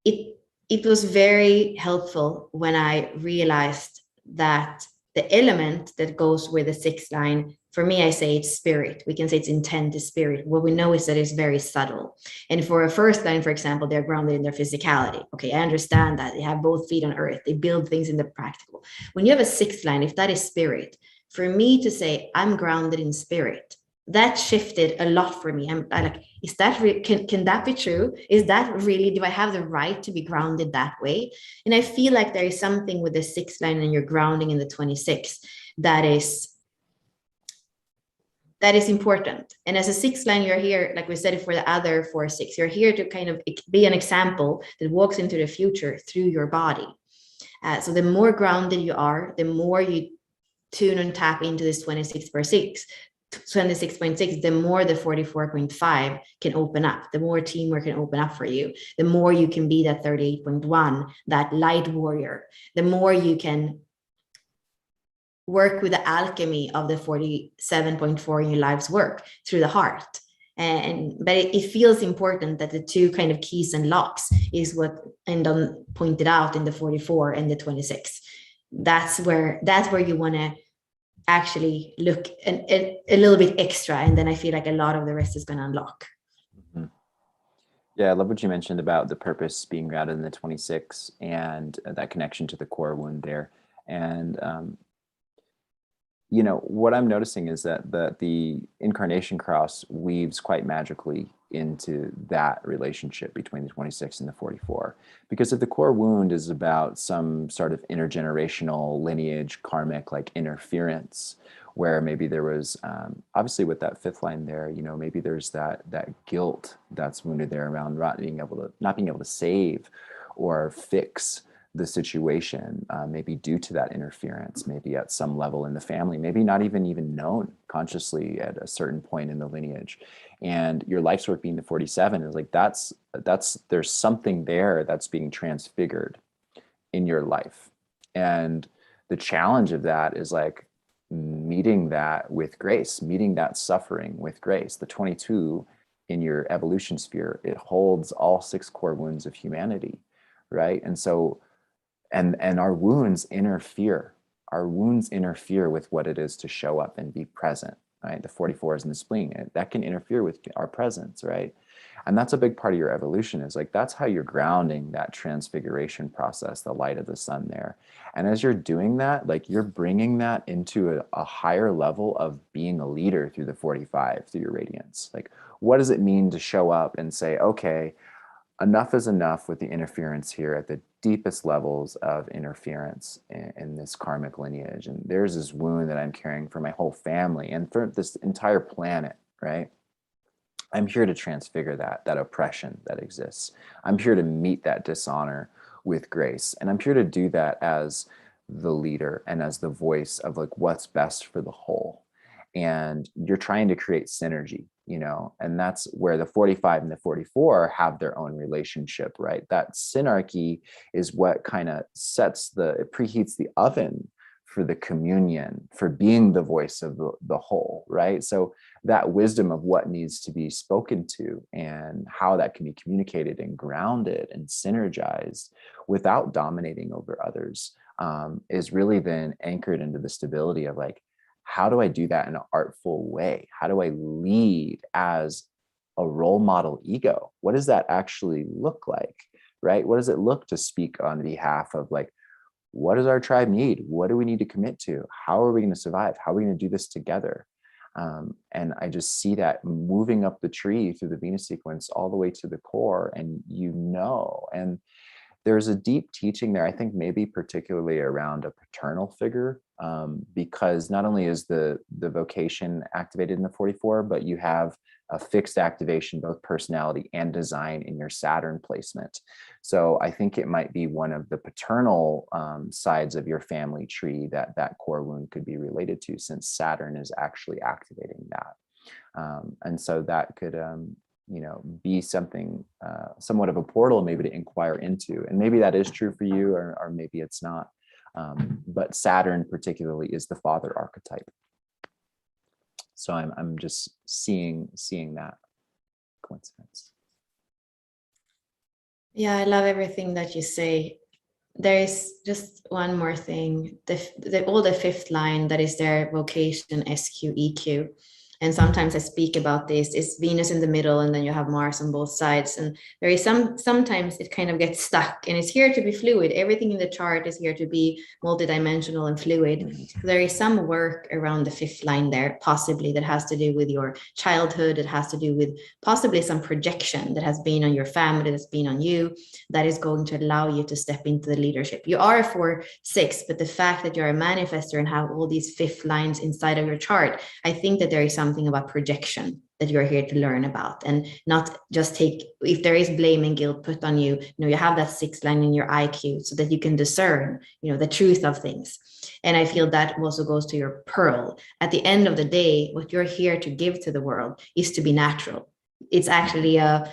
it was very helpful when I realized that the element that goes with the 6th line, for me, I say it's spirit. We can say it's intent is spirit. What we know is that it's very subtle. And for a 1st line, for example, they're grounded in their physicality. Okay, I understand that. They have both feet on earth. They build things in the practical. When you have a 6th line, if that is spirit, for me to say I'm grounded in spirit, that shifted a lot for me. I'm like, is that can that be true? Is that really, do I have the right to be grounded that way? And I feel like there is something with the 6th line and you're grounding in the 26 that is important. And as a 6th line, you're here, like we said, for the other 4-6, you're here to kind of be an example that walks into the future through your body. So the more grounded you are, the more you tune and tap into this 26.6, the more the 44.5 can open up, the more teamwork can open up for you, the more you can be that 38.1, that light warrior, the more you can work with the alchemy of the 47.4 in your life's work through the heart. But it feels important that the two kind of keys and locks is what ẎnDon pointed out in the 44 and the 26. That's where you want to actually look a little bit extra, and then I feel like a lot of the rest is going to unlock. Mm-hmm. Yeah, I love what you mentioned about the purpose being grounded in the 26 and that connection to the core wound there. And what I'm noticing is that the incarnation cross weaves quite magically into that relationship between the 26 and the 44, because if the core wound is about some sort of intergenerational lineage karmic like interference, where maybe there was obviously with that 5th line there, maybe there's that guilt that's wounded there around not being able to save or fix the situation, maybe due to that interference, maybe at some level in the family, maybe not even known consciously at a certain point in the lineage. And your life's work being the 47 is like, there's something there that's being transfigured in your life. And the challenge of that is like meeting that with grace, meeting that suffering with grace. The 22 in your evolution sphere, it holds all 6 core wounds of humanity, right? And so and our wounds interfere with what it is to show up and be present, right? The 44s and the spleen, that can interfere with our presence, right? And that's a big part of your evolution, is like, that's how you're grounding that transfiguration process, the light of the sun there. And as you're doing that, like, you're bringing that into a higher level of being a leader through the 45, through your radiance. Like, what does it mean to show up and say, okay, enough is enough with the interference here at the deepest levels of interference in this karmic lineage. And there's this wound that I'm carrying for my whole family and for this entire planet, right? I'm here to transfigure that oppression that exists. I'm here to meet that dishonor with grace. And I'm here to do that as the leader and as the voice of like what's best for the whole. And you're trying to create synergy, and that's where the 45 and the 44 have their own relationship, right? That synarchy is what kind of it preheats the oven for the communion, for being the voice of the whole, right? So that wisdom of what needs to be spoken to and how that can be communicated and grounded and synergized without dominating over others is really then anchored into the stability of like, how do I do that in an artful way? How do I lead as a role model ego? What does that actually look like, right? What does it look to speak on behalf of like, what does our tribe need? What do we need to commit to? How are we going to survive? How are we going to do this together? And I just see that moving up the tree through the Venus sequence all the way to the core, and and there's a deep teaching there, I think maybe particularly around a paternal figure, because not only is the vocation activated in the 44, but you have a fixed activation, both personality and design, in your Saturn placement. So I think it might be one of the paternal sides of your family tree that that core wound could be related to, since Saturn is actually activating that. And so that could, you know, be something, somewhat of a portal maybe to inquire into. And maybe that is true for you, or maybe it's not. But Saturn particularly is the father archetype. So I'm just seeing that coincidence. Yeah, I love everything that you say. There is just one more thing. All the fifth line that is their vocation, SQ, EQ. And sometimes I speak about this. It's Venus in the middle, and then you have Mars on both sides. And there is sometimes it kind of gets stuck, and it's here to be fluid. Everything in the chart is here to be multidimensional and fluid. There is some work around the fifth line there, possibly, that has to do with your childhood. It has to do with possibly some projection that has been on your family, that's been on you, that is going to allow you to step into the leadership. You are a 4-6, but the fact that you're a manifestor and have all these fifth lines inside of your chart, I think that there is something about projection that you're here to learn about, and not just take, if there is blame and guilt put on you, you know, you have that sixth line in your IQ so that you can discern, you know, the truth of things. And I feel that also goes to your pearl. At the end of the day, what you're here to give to the world is to be natural. It's actually an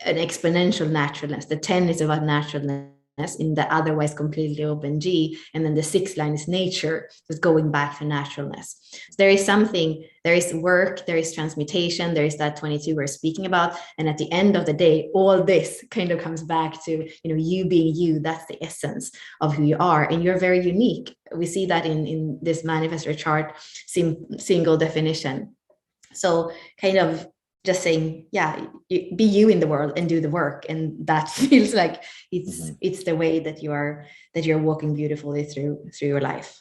exponential naturalness. The 10 is about naturalness in the otherwise completely open G, and then the sixth line is nature, so going back to naturalness. So there is something, there is work, there is transmutation, there is that 22 we're speaking about, and at the end of the day, all this kind of comes back to, you know, you being you. That's the essence of who you are, and you're very unique. We see that in this manifestor chart, single definition. So kind of just saying, yeah, be you in the world and do the work, and that feels like it's the way that you're walking beautifully through your life.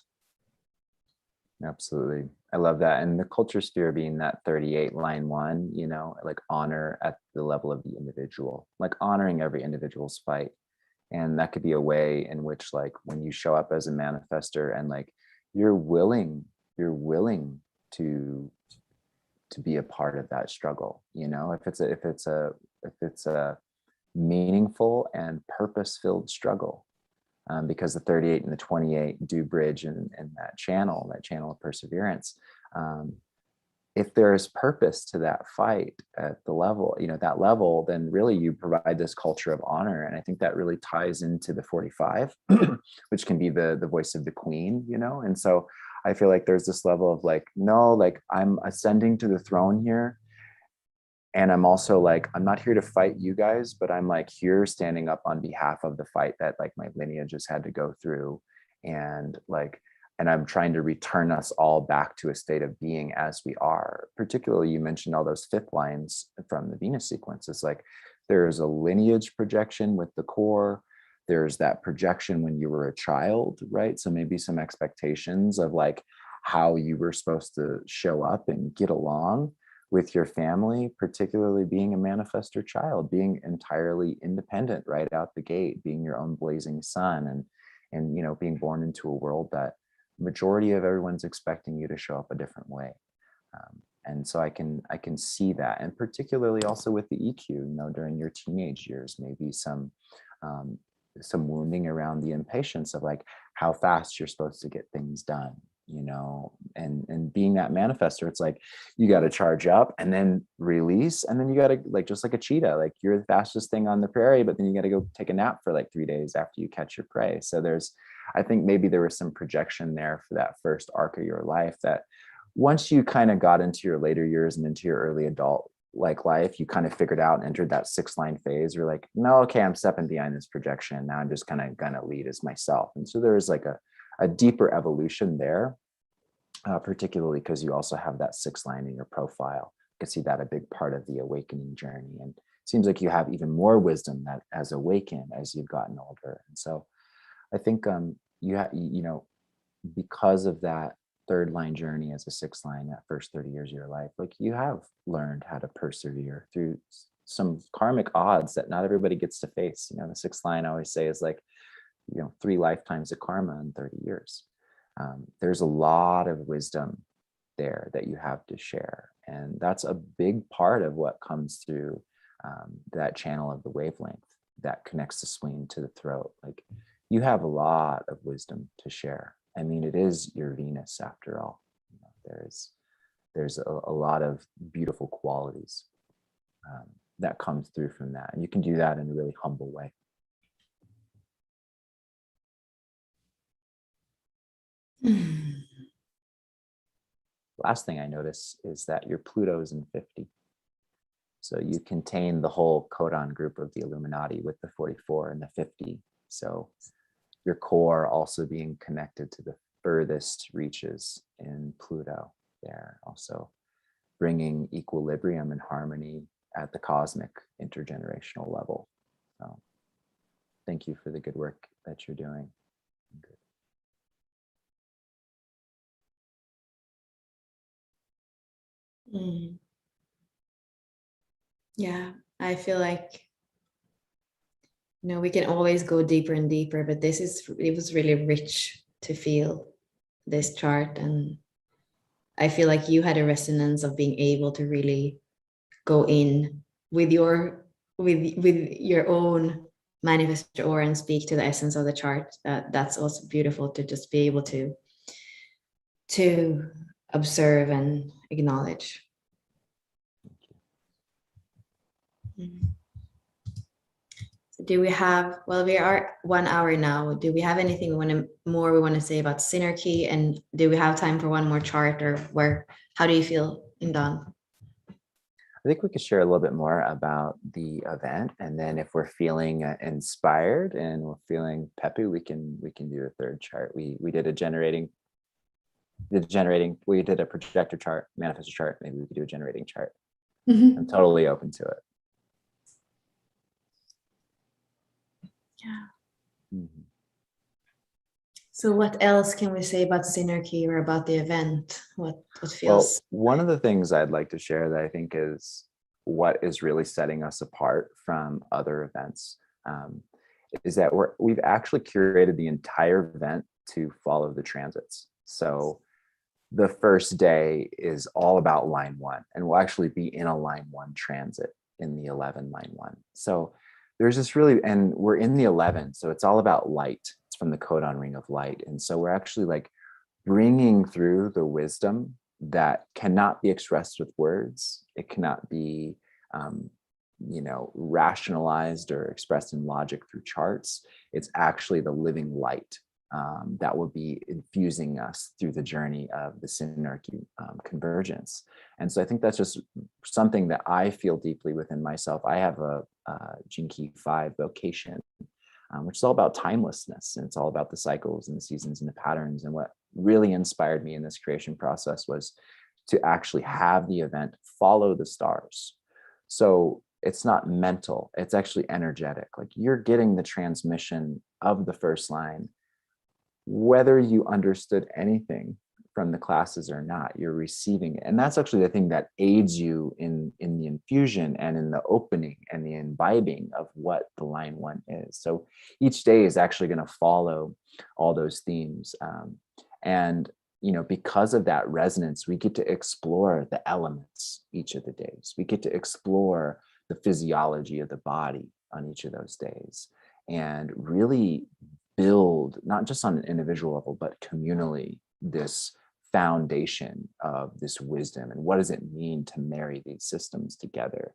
Absolutely, I love that. And the culture sphere being that 38 line 1, you know, like honor at the level of the individual, like honoring every individual's fight. And that could be a way in which, like, when you show up as a manifestor and like you're willing to be a part of that struggle, you know, if it's a meaningful and purpose-filled struggle, because the 38 and the 28 do bridge in that channel of perseverance. If there's purpose to that fight at the level, you know, that level, then really you provide this culture of honor. And I think that really ties into the 45, which can be the voice of the queen, you know. And so I feel like there's this level of like, no, like I'm ascending to the throne here. And I'm also like, I'm not here to fight you guys, but I'm like here standing up on behalf of the fight that like my lineage has had to go through. And like, and I'm trying to return us all back to a state of being as we are. Particularly, you mentioned all those fifth lines from the Venus sequence. It's like, there's a lineage projection with the core. There's that projection when you were a child, right? So maybe some expectations of like how you were supposed to show up and get along with your family, particularly being a manifestor child, being entirely independent right out the gate, being your own blazing sun, and you know, being born into a world that majority of everyone's expecting you to show up a different way. And so I can see that, and particularly also with the EQ, you know, during your teenage years, maybe some wounding around the impatience of like how fast you're supposed to get things done, you know, and being that manifestor, it's like you got to charge up and then release, and then you got to, like, just like a cheetah, like you're the fastest thing on the prairie, but then you got to go take a nap for like 3 days after you catch your prey. So I think maybe there was some projection there for that first arc of your life, that once you kind of got into your later years and into your early adult like life, you kind of figured out and entered that 6 line phase. You're like, no, okay, I'm stepping behind this projection. Now I'm just kind of gonna lead as myself. And so there is like a deeper evolution there, particularly because you also have that 6 line in your profile. You can see that a big part of the awakening journey. And it seems like you have even more wisdom that has awakened as you've gotten older. And so I think you know, because of that 3rd line journey as a 6th line, that first 30 years of your life, like you have learned how to persevere through some karmic odds that not everybody gets to face. You know, the sixth line I always say is like, you know, 3 lifetimes of karma in 30 years. There's a lot of wisdom there that you have to share. And that's a big part of what comes through that channel of the wavelength that connects the spleen to the throat. Like, you have a lot of wisdom to share. I mean, it is your Venus after all. You know, there's a lot of beautiful qualities that comes through from that. And you can do that in a really humble way. Last thing I notice is that your Pluto is in 50. So you contain the whole codon group of the Illuminati with the 44 and the 50. So your core also being connected to the furthest reaches in Pluto there, also bringing equilibrium and harmony at the cosmic intergenerational level. So thank you for the good work that you're doing. Yeah, I feel like, you know, we can always go deeper and deeper, but it was really rich to feel this chart. And I feel like you had a resonance of being able to really go in with your own manifest aura and speak to the essence of the chart. That's also beautiful to just be able to observe and acknowledge. So do we have, well, we are 1 hour now. Do we have anything we want to say about Synarchy? And do we have time for one more chart, or how do you feel, ẎnDon? I think we could share a little bit more about the event, and then if we're feeling inspired and we're feeling peppy, we can do a third chart. We did we did a projector chart, manifestor chart. Maybe we could do a generating chart. I'm totally open to it. Yeah. So what else can we say about Synarchy or about the event? What feels? Well, one of the things I'd like to share that I think is what is really setting us apart from other events is that we've actually curated the entire event to follow the transits. So the first day is all about line 1, and we'll actually be in a line 1 transit in the 11 line 1. So there's this really, and we're in the 11, so it's all about light. It's from the codon ring of light. And so we're actually like bringing through the wisdom that cannot be expressed with words. It cannot be, you know, rationalized or expressed in logic through charts. It's actually the living light that will be infusing us through the journey of the Synarchy convergence. And so I think that's just something that I feel deeply within myself. I have a Gene Key 5 vocation, which is all about timelessness, and it's all about the cycles and the seasons and the patterns. And what really inspired me in this creation process was to actually have the event follow the stars. So it's not mental, it's actually energetic. Like, you're getting the transmission of the first line, whether you understood anything from the classes or not, you're receiving it. And that's actually the thing that aids you in the infusion and in the opening and the imbibing of what the line 1 is. So each day is actually going to follow all those themes. And, you know, because of that resonance, we get to explore the elements each of the days. We get to explore the physiology of the body on each of those days, and really build, not just on an individual level, but communally, this foundation of this wisdom. And what does it mean to marry these systems together?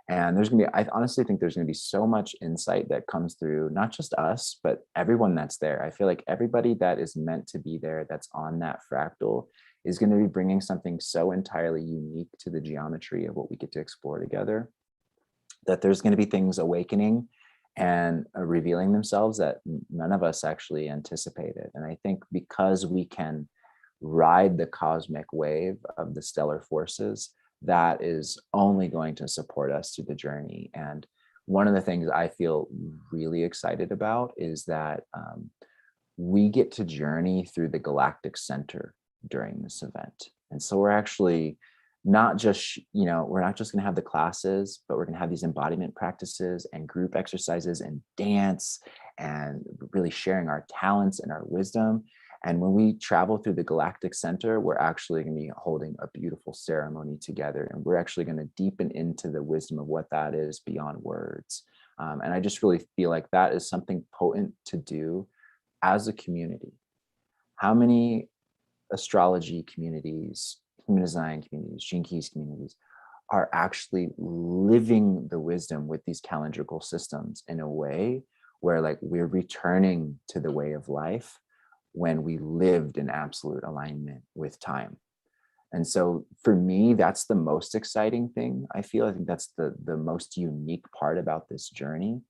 And there's gonna be, I honestly think there's gonna be so much insight that comes through, not just us, but everyone that's there. I feel like everybody that is meant to be there, that's on that fractal, is gonna be bringing something so entirely unique to the geometry of what we get to explore together, that there's gonna be things awakening and revealing themselves that none of us actually anticipated. And I think because we can ride the cosmic wave of the stellar forces, that is only going to support us through the journey. And one of the things I feel really excited about is that we get to journey through the galactic center during this event. And so we're actually not just, we're not just going to have the classes, but we're going to have these embodiment practices and group exercises and dance and really sharing our talents and our wisdom. And when we travel through the Galactic Center, we're actually going to be holding a beautiful ceremony together. And we're actually going to deepen into the wisdom of what that is beyond words. And I just really feel like that is something potent to do as a community. How many astrology communities, human design communities, Gene Keys communities are actually living the wisdom with these calendrical systems in a way where like we're returning to the way of life when we lived in absolute alignment with time? And so for me, that's the most exciting thing. I think that's the most unique part about this journey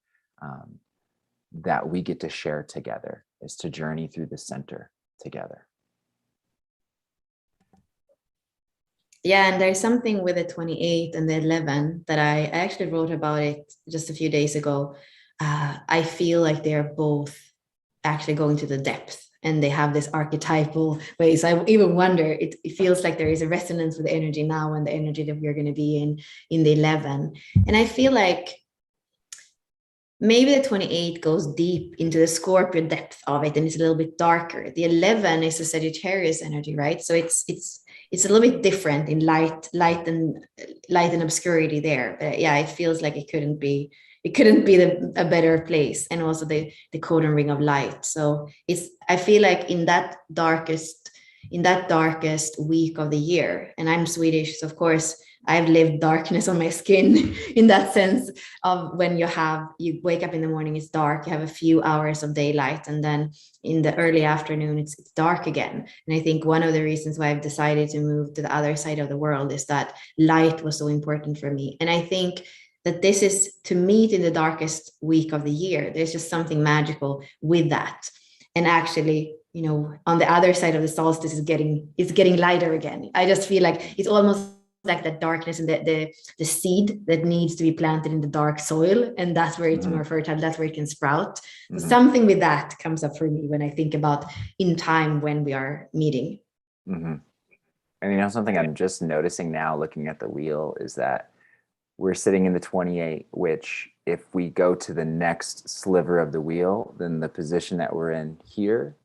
that we get to share together, is to journey through the center together. Yeah, and there's something with the 28 and the 11 that I actually wrote about it just a few days ago. I feel like they're both actually going to the depth, and they have this archetypal ways. I even wonder, it feels like there is a resonance with the energy now and the energy that we're going to be in the 11. And I feel like maybe the 28 goes deep into the Scorpio depth of it, and it's a little bit darker. The 11 is a Sagittarius energy, right? So it's a little bit different in light and obscurity there. But yeah, it feels like it couldn't be a better place. And also the codon ring of light. So I feel like in that darkest week of the year, and I'm Swedish, so of course I've lived darkness on my skin in that sense of when you wake up in the morning, it's dark, you have a few hours of daylight, and then in the early afternoon, it's dark again. And I think one of the reasons why I've decided to move to the other side of the world is that light was so important for me. And I think that this is to meet in the darkest week of the year. There's just something magical with that. And actually, on the other side of the solstice is getting lighter again. I just feel like it's almost like that darkness and the seed that needs to be planted in the dark soil, and that's where it's more fertile, that's where it can sprout. So something with that comes up for me when I think about in time when we are meeting. And something I'm just noticing now looking at the wheel is that we're sitting in the 28, which if we go to the next sliver of the wheel, then the position that we're in here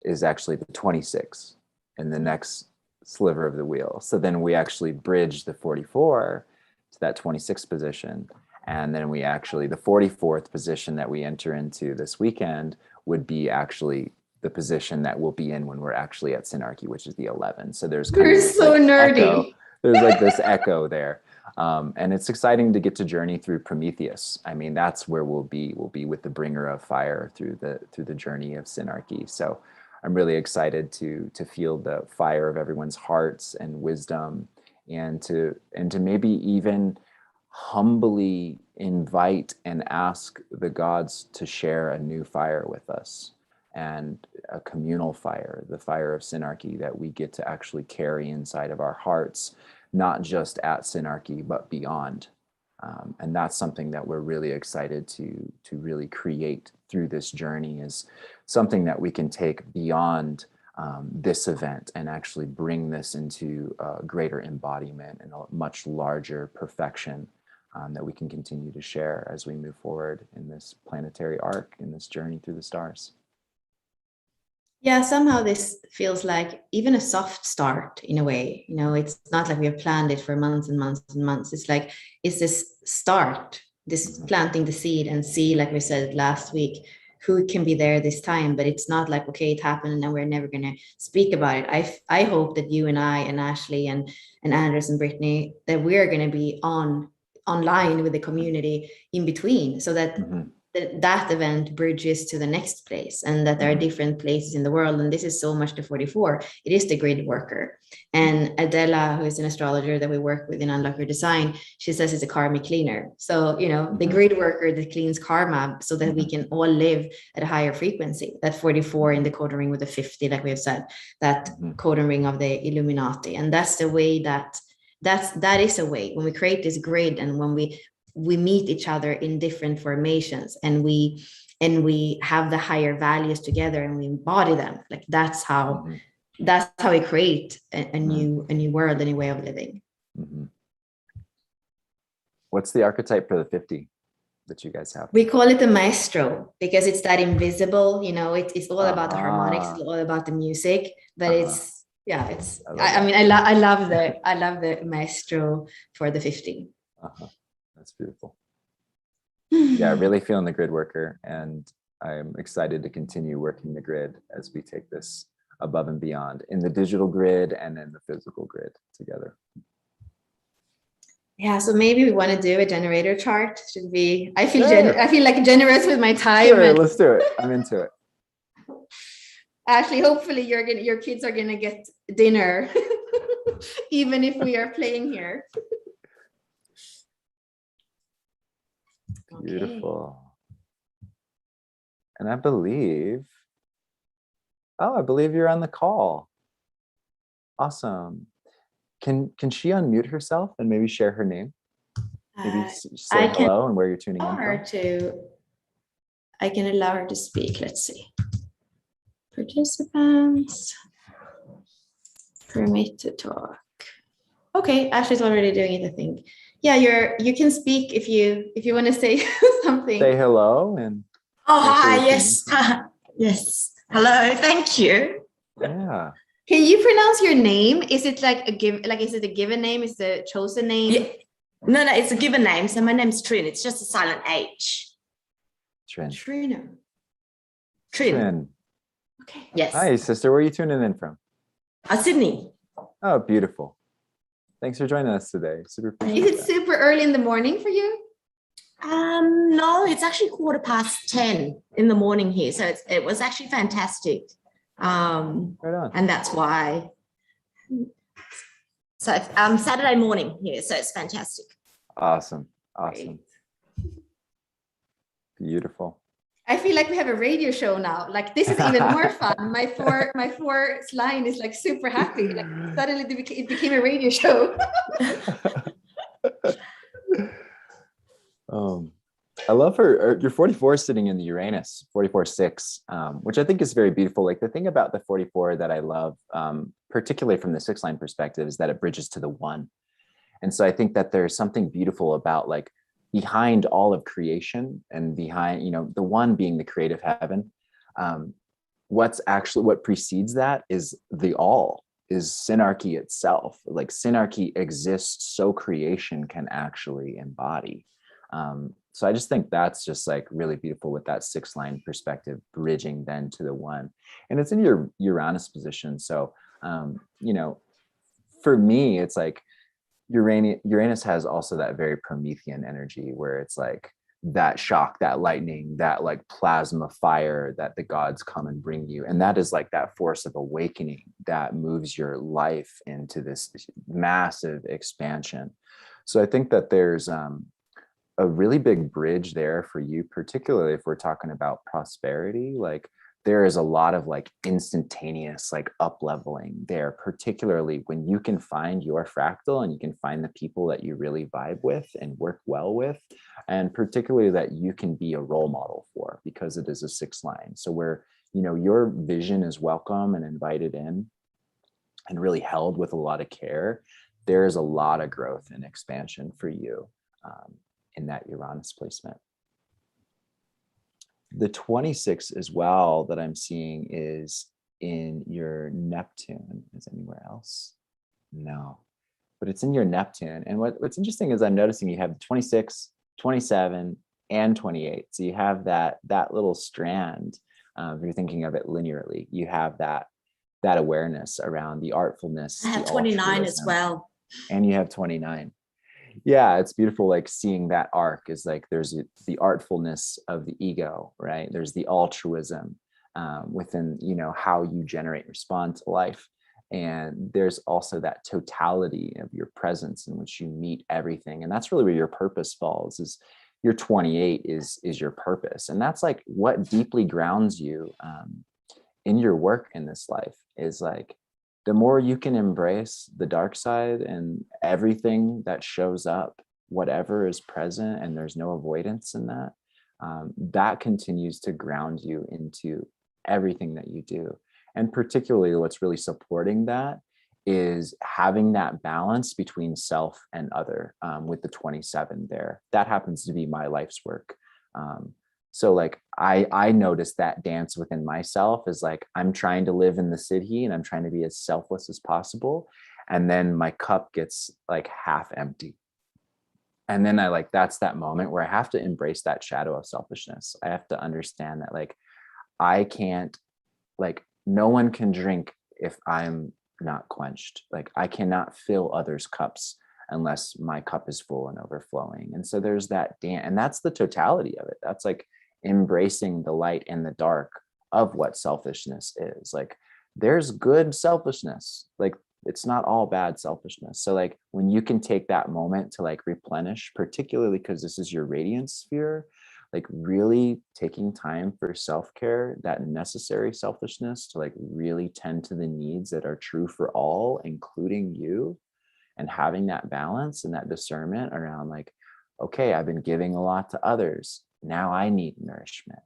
is actually the 26 in the next sliver of the wheel. So then we actually bridge the 44 to that 26 position. And then we actually, the 44th position that we enter into this weekend would be actually the position that we'll be in when we're actually at Synarchy, which is the 11. So there's kind of so like nerdy. Echo. There's like this echo there. And it's exciting to get to journey through Prometheus. I mean, that's where we'll be with the bringer of fire through the journey of Synarchy. So I'm really excited to feel the fire of everyone's hearts and wisdom, and to maybe even humbly invite and ask the gods to share a new fire with us, and a communal fire, the fire of Synarchy that we get to actually carry inside of our hearts, not just at Synarchy, but beyond. And that's something that we're really excited to really create through this journey, is something that we can take beyond this event and actually bring this into a greater embodiment and a much larger perfection that we can continue to share as we move forward in this planetary arc, in this journey through the stars. Yeah, somehow this feels like even a soft start in a way. It's not like we have planned it for months and months and months. It's like, it's this start, this planting the seed, and see, like we said last week, who can be there this time. But it's not like, okay, it happened and then we're never going to speak about it. I hope that you and I and Ashley and Anders and Brittany, that we're going to be online with the community in between, so that that event bridges to the next place, and that there are different places in the world. And this is so much the 44. It is the grid worker. And Adela, who is an astrologer that we work with in Unlock Your Design, she says it's a karmic cleaner. So, the grid worker that cleans karma so that we can all live at a higher frequency. That 44 in the codon ring with the 50, like we have said, that codon ring of the Illuminati. And that's the way that is a way when we create this grid, and when we meet each other in different formations, and we have the higher values together, and we embody them. Like that's how we create a new world, a new way of living. Mhm. What's the archetype for the 50 that you guys have? We call it the maestro because it's that invisible, you know, it's all about the harmonics, it's all about the music, but it's, yeah, it's, I mean, I love the maestro for the 50. That's beautiful. Yeah, really feeling the grid worker, and I'm excited to continue working the grid as we take this above and beyond in the digital grid and in the physical grid together. Yeah, so maybe we want to do a generator chart. Should we? I feel Sure. I feel like generous with my time. Sure, let's do it. I'm into it. Ashley, hopefully your kids are gonna get dinner, even if we are playing here. Beautiful. Okay. And I believe you're on the call. Awesome. Can she unmute herself and maybe share her name? Maybe say hello and where you're tuning in from. I can allow her to speak. Let's see. Participants. Permit to talk. Okay, Ashley's already doing it, I think. Yeah, you can speak if you want to say something. Say hello and hi, yes. Yes. Hello, thank you. Yeah. Can you pronounce your name? Is it like is it a given name? Is it a chosen name? Yeah. No, it's a given name. So my name's Trin. It's just a silent H. Trin. Trin. Okay. Yes. Hi, sister. Where are you tuning in from? Sydney. Oh, beautiful. Thanks for joining us today. Super appreciate Is it super early in the morning for you? No, it's actually 10:15 in the morning here. So it was actually fantastic. Right on. And that's why. So Saturday morning here. So it's fantastic. Awesome. Great. Beautiful. I feel like we have a radio show now. Like this is even more fun. My four line is like super happy. Like suddenly it became a radio show. I love your 44 is sitting in the Uranus 44-6, which I think is very beautiful. Like the thing about the 44 that I love, particularly from the 6 line perspective, is that it bridges to the 1. And so I think that there's something beautiful about like behind all of creation and behind, the 1 being the creative heaven. What precedes that is the all, is Synarchy itself. Like Synarchy exists so creation can actually embody. So I just think that's just like really beautiful with that 6 line perspective, bridging then to the 1. And it's in your Uranus position. So, for me, it's like Uranus has also that very Promethean energy where it's like that shock, that lightning, that like plasma fire that the gods come and bring you. And that is like that force of awakening that moves your life into this massive expansion. So I think that there's a really big bridge there for you, particularly if we're talking about prosperity. Like there is a lot of like instantaneous like up leveling there, particularly when you can find your fractal and you can find the people that you really vibe with and work well with, and particularly that you can be a role model for, because it is a 6 line. So where, your vision is welcome and invited in and really held with a lot of care, there is a lot of growth and expansion for you in that Uranus placement. The 26 as well that I'm seeing is in your Neptune. Is anywhere else? No, but it's in your Neptune. And what's interesting is I'm noticing you have 26, 27, and 28. So you have that little strand. If you're thinking of it linearly, you have that awareness around the artfulness. I have 29 as well. And you have 29. Yeah, it's beautiful. Like seeing that arc is like, there's the artfulness of the ego, right? There's the altruism within, how you generate and respond to life. And there's also that totality of your presence in which you meet everything. And that's really where your purpose falls, is your 28 is your purpose. And that's like what deeply grounds you in your work in this life, is like, the more you can embrace the dark side and everything that shows up, whatever is present, and there's no avoidance in that, that continues to ground you into everything that you do. And particularly what's really supporting that is having that balance between self and other, with the 27 there. That happens to be my life's work. So like I noticed that dance within myself is like, I'm trying to live in the city and I'm trying to be as selfless as possible. And then my cup gets like half empty. And then that's that moment where I have to embrace that shadow of selfishness. I have to understand that like, I can't, like, no one can drink if I'm not quenched. Like, I cannot fill others' cups unless my cup is full and overflowing. And so there's that dance, and that's the totality of it. That's like embracing the light and the dark of what selfishness is. Like, there's good selfishness. Like, it's not all bad selfishness. So like, when you can take that moment to like replenish, particularly because this is your radiance sphere, like really taking time for self-care, that necessary selfishness to like really tend to the needs that are true for all, including you, and having that balance and that discernment around like, okay, I've been giving a lot to others. Now I need nourishment.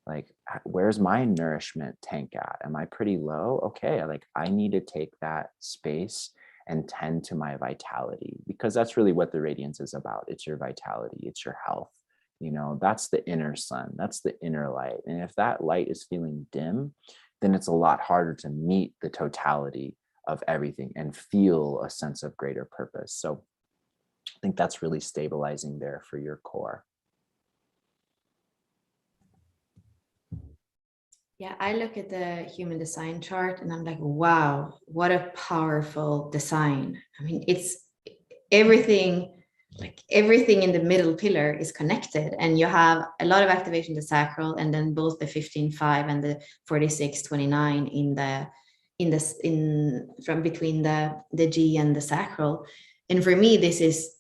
Like, where's my nourishment tank at? Am I pretty low? Okay, like I need to take that space and tend to my vitality, because that's really what the radiance is about. It's your vitality, it's your health. You know, that's the inner sun, that's the inner light. And if that light is feeling dim, then it's a lot harder to meet the totality of everything and feel a sense of greater purpose. So I think that's really stabilizing there for your core. Yeah, I look at the human design chart and I'm like, wow, what a powerful design. I mean, it's everything, like everything in the middle pillar is connected, and you have a lot of activation in the sacral, and then both the 15-5 and the 46-29 from between the G and the sacral. And for me, this is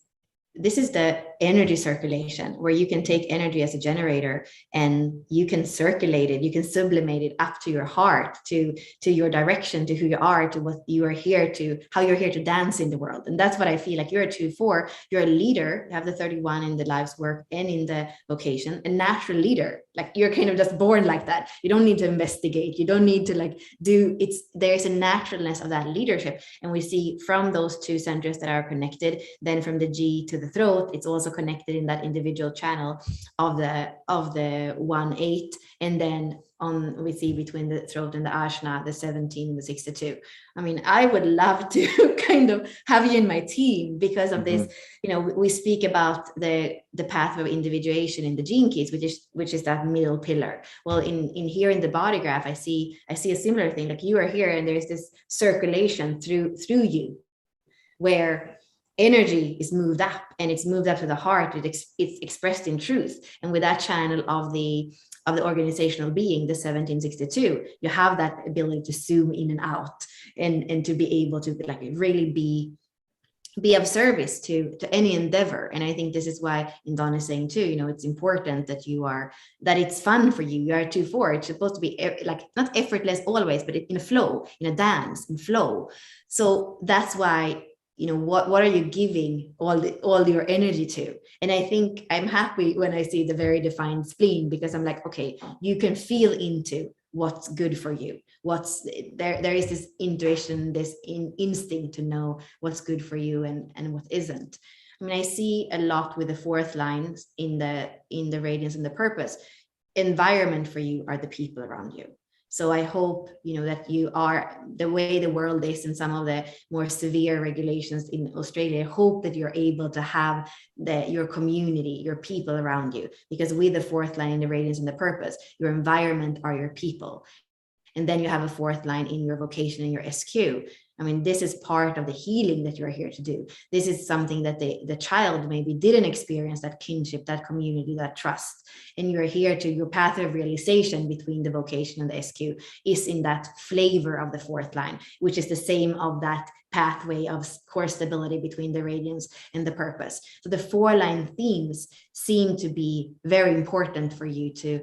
the energy circulation, where you can take energy as a generator and you can circulate it, you can sublimate it up to your heart, to your direction, to who you are, to what you are here to, how you're here to dance in the world. And that's what I feel like. You're a 2-4, you're a leader, you have the 31 in the life's work and in the vocation, a natural leader. Like, you're kind of just born like that. You don't need to investigate, you don't need to like do it's, there's a naturalness of that leadership. And we see from those two centers that are connected, then from the G to the throat, it's also connected in that individual channel of the 1-8, and then we see between the throat and the ajna, the 17 and the 62. I mean, I would love to kind of have you in my team because of this. You know, we speak about the path of individuation in the gene keys, which is that middle pillar. Well, in here in the body graph, I see a similar thing. Like, you are here and there's this circulation through you, where energy is moved up, and it's moved up to the heart. It's expressed in truth. And with that channel of the organizational being, the 1762, you have that ability to zoom in and out, and to be able to like really be of service to any endeavor. And I think this is why ẎnDon is saying too, you know, it's important that that it's fun for you. You are 2-4. It's supposed to be like not effortless always, but in a flow, in a dance, in flow. So that's why, you know, what are you giving all your energy to? And I think I'm happy when I see the very defined spleen, because I'm like, okay, you can feel into what's good for you. There is this intuition, this instinct to know what's good for you and what isn't. I mean, I see a lot with the fourth lines in the radiance and the purpose. Environment for you are the people around you. So I hope, you know, that you are, the way the world is in some of the more severe regulations in Australia, I hope that you're able to have your community, your people around you, because with the fourth line in the radiance and the purpose, your environment are your people. And then you have a fourth line in your vocation and your SQ. I mean, this is part of the healing that you're here to do. This is something that the child maybe didn't experience, that kinship, that community, that trust. And you're here to, your path of realization between the vocation and the SQ is in that flavor of the fourth line, which is the same of that pathway of core stability between the radiance and the purpose. So the 4-line themes seem to be very important for you to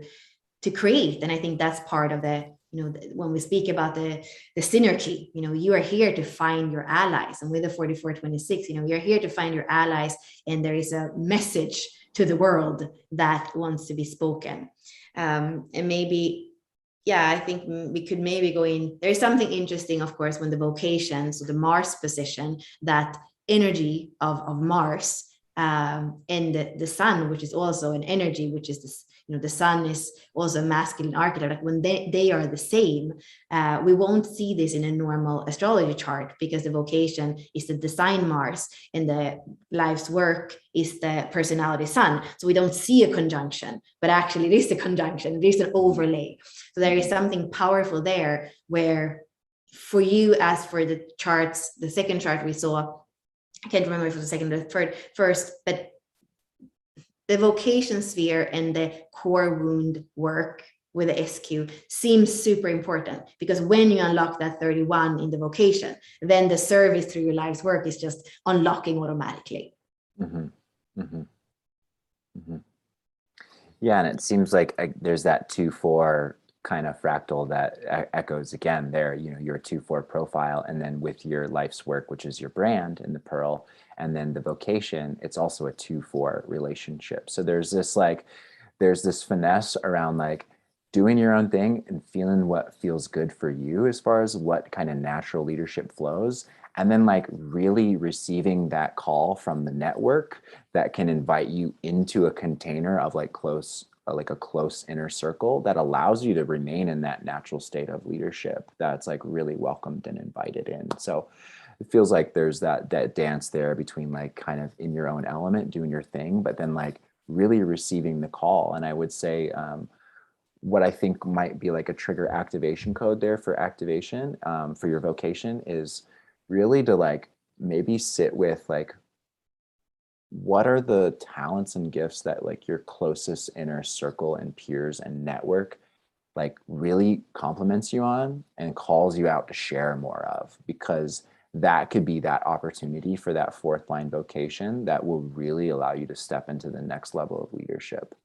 create. And I think that's part of the, you know, when we speak about the Synarchy, you know, you are here to find your allies. And with the 44-26, you know, you're here to find your allies, and there is a message to the world that wants to be spoken. And maybe yeah, I think we could maybe go in. There's something interesting, of course, when the vocation, so the Mars position, that energy of Mars, and the sun, which is also an energy, which is this, the sun is also a masculine archetype. Like when they are the same, we won't see this in a normal astrology chart, because the vocation is the design Mars and the life's work is the personality sun. So we don't see a conjunction, but actually it is a conjunction, it is an overlay. So there is something powerful there, where for you, as for the charts, the second chart we saw, I can't remember if it was the second or the third, first, but the vocation sphere and the core wound work with the SQ seems super important, because when you unlock that 31 in the vocation, then the service through your life's work is just unlocking automatically. Mm-hmm. Mm-hmm. Mm-hmm. Yeah, and it seems like there's that 2-4 kind of fractal that echoes again there, your 2-4 profile, and then with your life's work, which is your brand in the pearl, and then the vocation, it's also a 2-4 relationship. So there's this finesse around like doing your own thing and feeling what feels good for you as far as what kind of natural leadership flows, and then like really receiving that call from the network that can invite you into a container of like a close inner circle that allows you to remain in that natural state of leadership that's like really welcomed and invited in. So it feels like there's that dance there between like kind of in your own element, doing your thing, but then like really receiving the call. And I would say what I think might be like a trigger activation code there for activation for your vocation is really to like maybe sit with like, what are the talents and gifts that like your closest inner circle and peers and network like really compliments you on and calls you out to share more of, because that could be that opportunity for that fourth line vocation that will really allow you to step into the next level of leadership.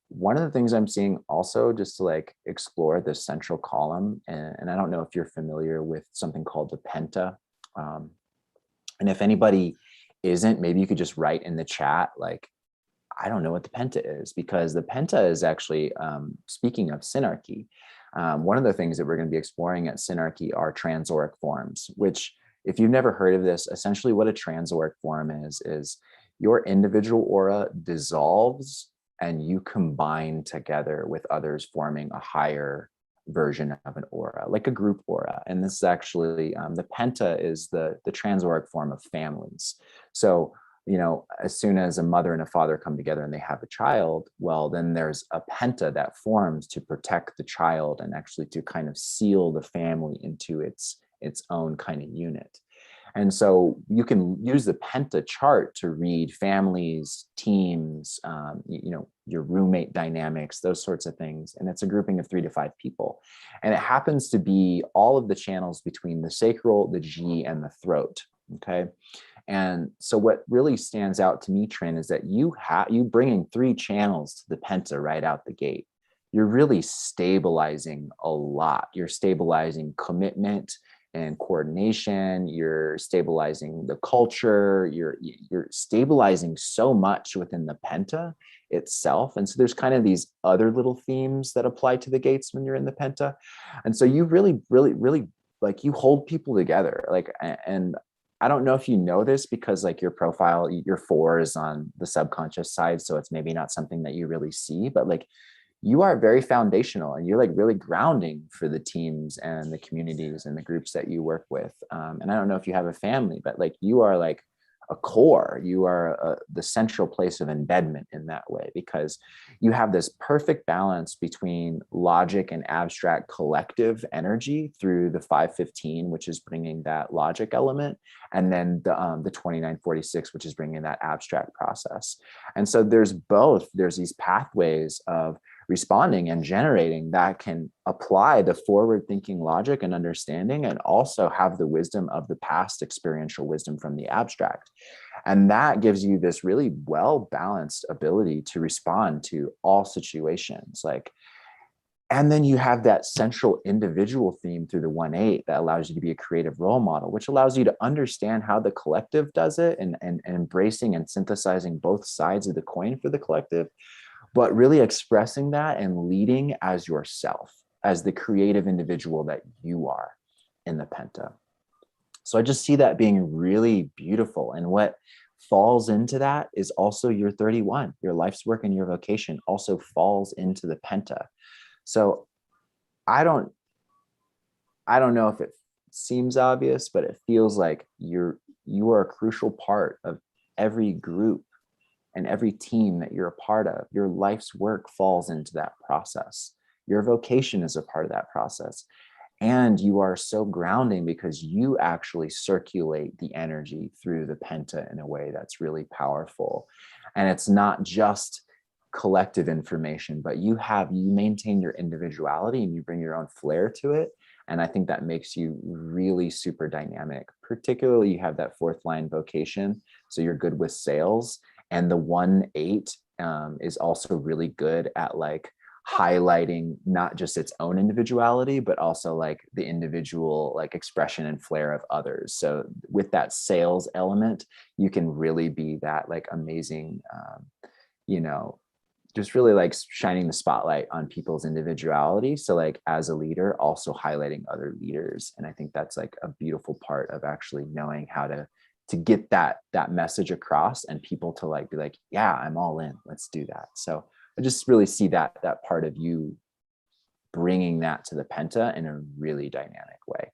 One of the things I'm seeing also, just to like explore the central column, and I don't know if you're familiar with something called the Penta. And if anybody isn't, maybe you could just write in the chat, like, I don't know what the Penta is, because the Penta is actually, speaking of Synarchy, one of the things that we're going to be exploring at Synarchy are Transoric Forms, which, if you've never heard of this, essentially what a Transoric Form is your individual aura dissolves and you combine together with others, forming a higher version of an aura, like a group aura. And this is actually, the Penta is the Transoric form of families. So, as soon as a mother and a father come together and they have a child, well, then there's a Penta that forms to protect the child and actually to kind of seal the family into its own kind of unit. And so you can use the Penta chart to read families, teams, your roommate dynamics, those sorts of things. And it's a grouping of 3 to 5 people. And it happens to be all of the channels between the sacral, the G, and the throat. Okay. And so what really stands out to me, Trin, is that you bringing 3 channels to the Penta right out the gate. You're really stabilizing a lot. You're stabilizing commitment and coordination. You're stabilizing the culture. You're stabilizing so much within the Penta itself. And so there's kind of these other little themes that apply to the gates when you're in the Penta. And so you really, really, really, like, you hold people together. Like, and I don't know if you know this, because like your profile, your 4 is on the subconscious side. So it's maybe not something that you really see, but like, you are very foundational and you're like really grounding for the teams and the communities and the groups that you work with. And I don't know if you have a family, but like, you are like a core, you are the central place of embedment in that way, because you have this perfect balance between logic and abstract collective energy through the 515, which is bringing that logic element, and then the 2946, which is bringing that abstract process. And so there's these pathways of responding and generating that can apply the forward thinking logic and understanding, and also have the wisdom of the past experiential wisdom from the abstract. And that gives you this really well balanced ability to respond to all situations. And then you have that central individual theme through the 1-8 that allows you to be a creative role model, which allows you to understand how the collective does it, and embracing and synthesizing both sides of the coin for the collective. but really expressing that and leading as yourself, as the creative individual that you are in the Penta. So I just see that being really beautiful. And what falls into that is also your 31, your life's work and your vocation also falls into the Penta. So I don't know if it seems obvious, but it feels like you are a crucial part of every group and every team that you're a part of. Your life's work falls into that process. Your vocation is a part of that process. And you are so grounding because you actually circulate the energy through the Penta in a way that's really powerful. And it's not just collective information, but you maintain your individuality and you bring your own flair to it. And I think that makes you really super dynamic. Particularly, you have that 4th line vocation, so you're good with sales. And the 1/8 is also really good at like highlighting not just its own individuality, but also like the individual like expression and flair of others. So with that sales element, you can really be that like amazing, just really like shining the spotlight on people's individuality. So like as a leader, also highlighting other leaders. And I think that's like a beautiful part of actually knowing how to get that message across and people to like be like, yeah, I'm all in, let's do that. So I just really see that part of you bringing that to the Penta in a really dynamic way.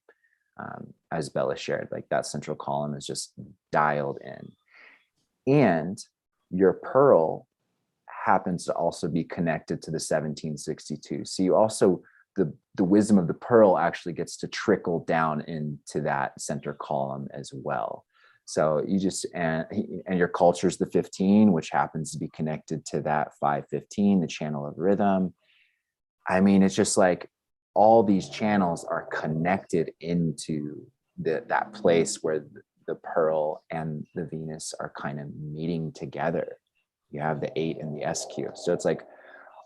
As Bella shared, like that central column is just dialed in. And your pearl happens to also be connected to the 1762. So you also, the wisdom of the pearl actually gets to trickle down into that center column as well. So you just, and your culture is the 15, which happens to be connected to that 515, the channel of rhythm. I mean, it's just like all these channels are connected into that place where the pearl and the Venus are kind of meeting together. You have the 8 and the SQ. So it's like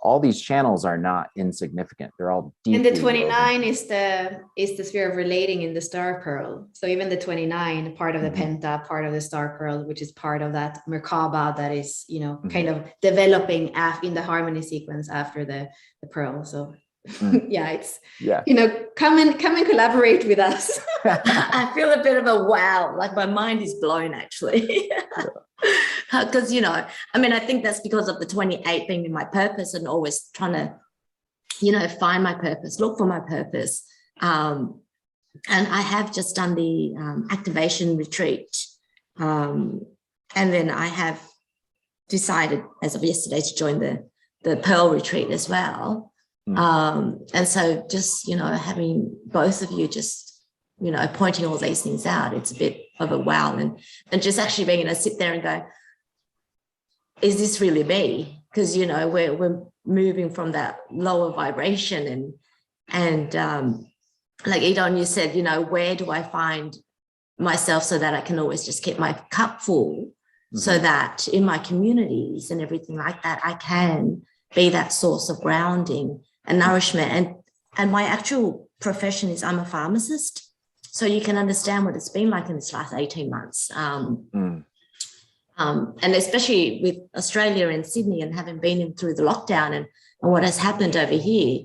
all these channels are not insignificant. They're all deeply And the 29 woven. is the sphere of relating in the star pearl. So even the 29, part of the Penta, part of the star pearl, which is part of that Merkaba that is, kind of developing in the harmony sequence after the pearl. So come and collaborate with us. I feel a bit of a wow, like my mind is blown actually. Because, I think that's because of the 28 being in my purpose and always trying to, find my purpose, look for my purpose. And I have just done the activation retreat. And then I have decided as of yesterday to join the Pearl retreat as well. And so just, having both of you just, pointing all these things out, it's a bit of a wow. And just actually being able to sit there and go, is this really me? Because, we're moving from that lower vibration and like ẎnDon, you said, where do I find myself so that I can always just keep my cup full so that in my communities and everything like that, I can be that source of grounding and nourishment. And my actual profession is I'm a pharmacist. So you can understand what it's been like in this last 18 months. And especially with Australia and Sydney and having been through the lockdown and what has happened over here,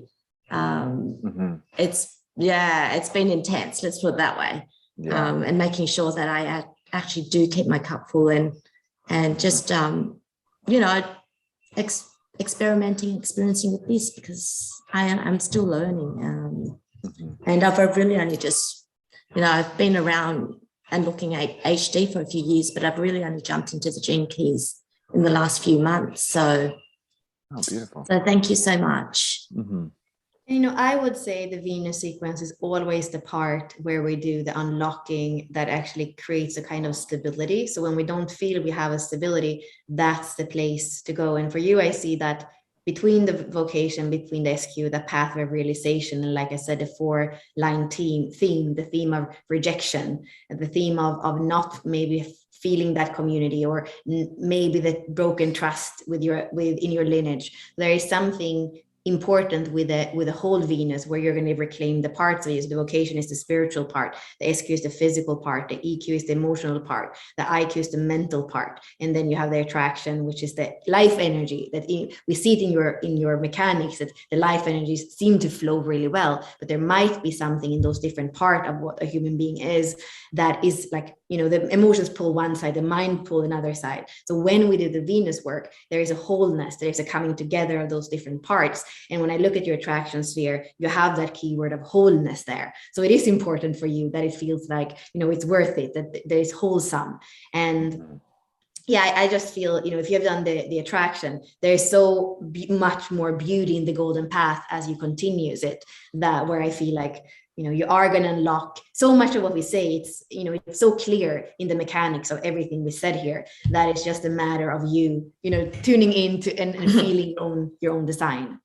it's been intense, let's put it that way. And making sure that I actually do keep my cup full and just, experimenting, experiencing with this because I'm still learning. And I've really only just, I've been around and looking at HD for a few years, but I've really only jumped into the gene keys in the last few months. So, beautiful. So thank you so much. I would say the Venus sequence is always the part where we do the unlocking that actually creates a kind of stability. So when we don't feel we have a stability, that's the place to go. And for you, I see that between the vocation, between the SQ, the path of realization, and like I said, the 4-line theme, the theme of rejection, the theme of not maybe feeling that community, or maybe the broken trust in your lineage. There is something important with a whole Venus, where you're going to reclaim the parts of you. So the vocation is the spiritual part, the SQ is the physical part, the EQ is the emotional part, the IQ is the mental part, and then you have the attraction, which is the life energy that we see it in your mechanics, that the life energies seem to flow really well, but there might be something in those different parts of what a human being is that is like, you know, the emotions pull one side, the mind pull another side. So when we do the Venus work, there is a wholeness, there's a coming together of those different parts. And when I look at your attraction sphere, you have that keyword of wholeness there. So it is important for you that it feels like, you know, it's worth it, that there is wholesome. And yeah, I just feel, you know, if you have done the attraction, there's so much more beauty in the golden path as you continues it, that where I feel like, you know, you are going to unlock so much of what we say. It's, you know, it's so clear in the mechanics of everything we said here, that it's just a matter of you, you know, tuning into and feeling your own design.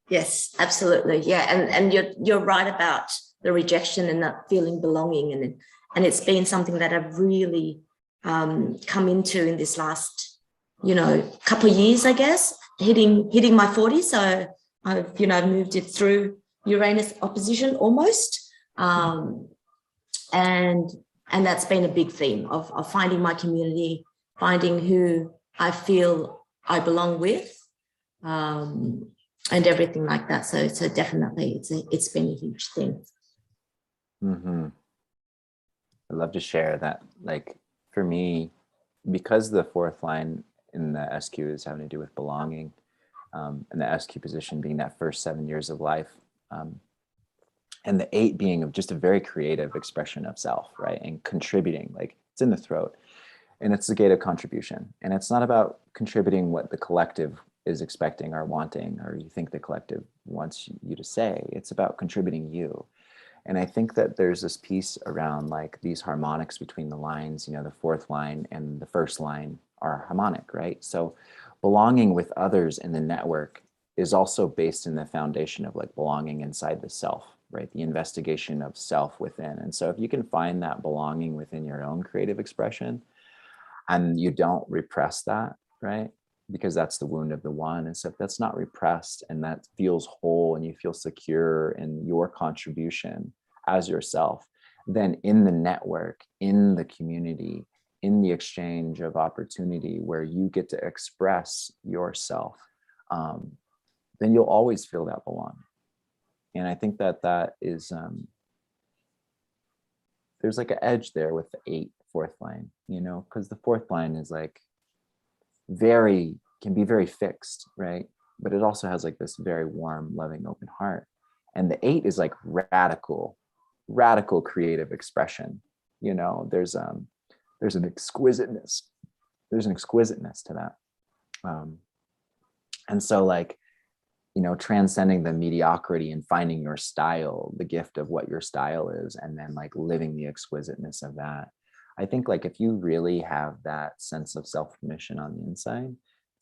Yes, absolutely. Yeah. And you're right about the rejection and not feeling belonging. And it's been something that I've really come into in this last, you know, couple of years, I guess, hitting my 40s. So I've, you know, moved it through Uranus opposition almost. And that's been a big theme of finding my community, finding who I feel I belong with, and everything like that. So definitely it's been a huge thing. Mm-hmm. I'd love to share that. Like for me, because the fourth line in the SQ is having to do with belonging, and the SQ position being that first 7 years of life, and the 8 being of just a very creative expression of self, right? And contributing, like it's in the throat, and it's the gate of contribution. And it's not about contributing what the collective is expecting or wanting, or you think the collective wants you to say. It's about contributing you. And I think that there's this piece around like these harmonics between the lines, you know, the fourth line and the first line are harmonic, right? So belonging with others in the network is also based in the foundation of like belonging inside the self, right? The investigation of self within. And so if you can find that belonging within your own creative expression and you don't repress that, right? Because that's the wound of the one. And so if that's not repressed and that feels whole and you feel secure in your contribution as yourself, then in the network, in the community, in the exchange of opportunity where you get to express yourself, then you'll always feel that belonging. And I think that is, there's like an edge there with the 8 fourth line, you know, because the fourth line is like can be very fixed, right? But it also has like this very warm, loving, open heart. And the 8 is like radical creative expression. You know, there's an exquisiteness. There's an exquisiteness to that. And so like, you know, transcending the mediocrity and finding your style, the gift of what your style is, and then like living the exquisiteness of that. I think like if you really have that sense of self-permission on the inside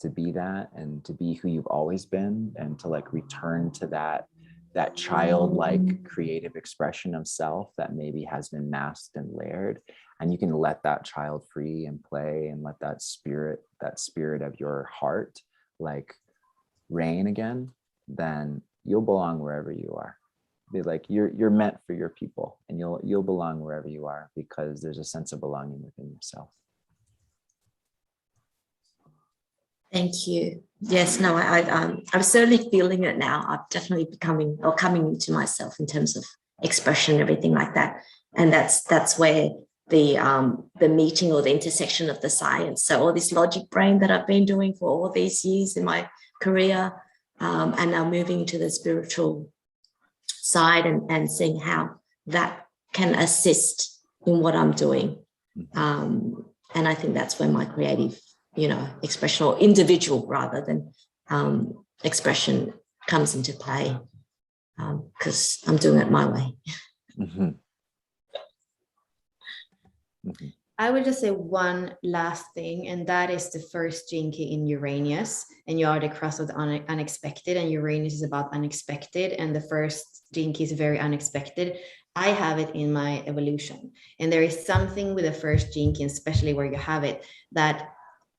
to be that and to be who you've always been and to like return to that childlike creative expression of self that maybe has been masked and layered, and you can let that child free and play and let that spirit of your heart like reign again, then you'll belong wherever you are. Be like you're meant for your people, and you'll belong wherever you are because there's a sense of belonging within yourself. Thank you. Yes, no, I'm certainly feeling it now. I'm definitely coming into myself in terms of expression and everything like that. And that's where the meeting or the intersection of the science. So all this logic brain that I've been doing for all these years in my career, and now moving to the spiritual side and seeing how that can assist in what I'm doing. And I think that's where my creative, you know, expression, or individual rather than expression, comes into play, because I'm doing it my way. Mm-hmm. Mm-hmm. I would just say one last thing, and that is the first gene key in Uranus, and you are the cross of the unexpected, and Uranus is about unexpected, and the first gene key is very unexpected. I have it in my evolution, and there is something with the first gene key, especially where you have it, that,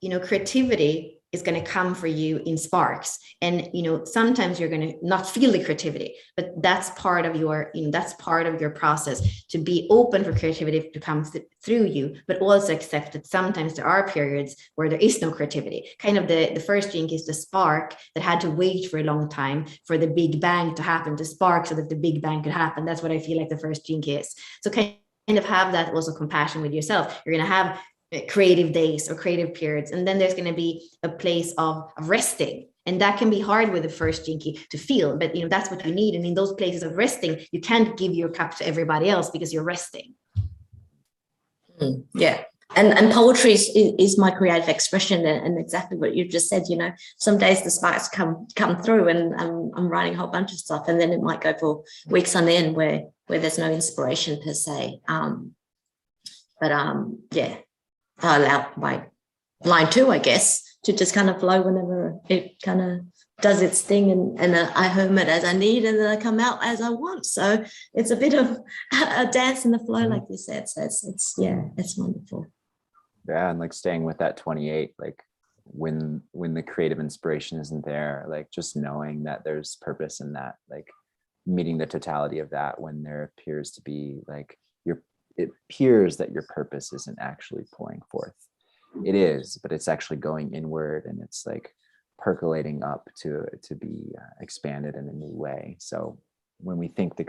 you know, creativity is going to come for you in sparks. And, you know, sometimes you're going to not feel the creativity, but that's part of your, you know, that's part of your process, to be open for creativity to come through you, but also accept that sometimes there are periods where there is no creativity. Kind of the first Gene Key is the spark that had to wait for a long time for the big bang to happen, to spark so that the big bang could happen. That's what I feel like the first Gene Key is. So kind of have that also compassion with yourself. You're going to have creative days or creative periods, and then there's going to be a place of resting, and that can be hard with the first Gene Key to feel, but you know, that's what you need. And in those places of resting, you can't give your cup to everybody else because you're resting. Yeah. And poetry is my creative expression, and exactly what you just said. You know, some days the sparks come through, and I'm writing a whole bunch of stuff, and then it might go for weeks on end where there's no inspiration per se. Yeah, I allow my line 2, I guess, to just kind of flow whenever it kind of does its thing, and I hum it as I need, and then I come out as I want. So it's a bit of a dance in the flow, like you said. So it's yeah, it's wonderful. Yeah, and like staying with that 28, like when the creative inspiration isn't there, like just knowing that there's purpose in that, like meeting the totality of that when there appears to be like it appears that your purpose isn't actually pouring forth. It is, but it's actually going inward, and it's like percolating up to be expanded in a new way. So when we think the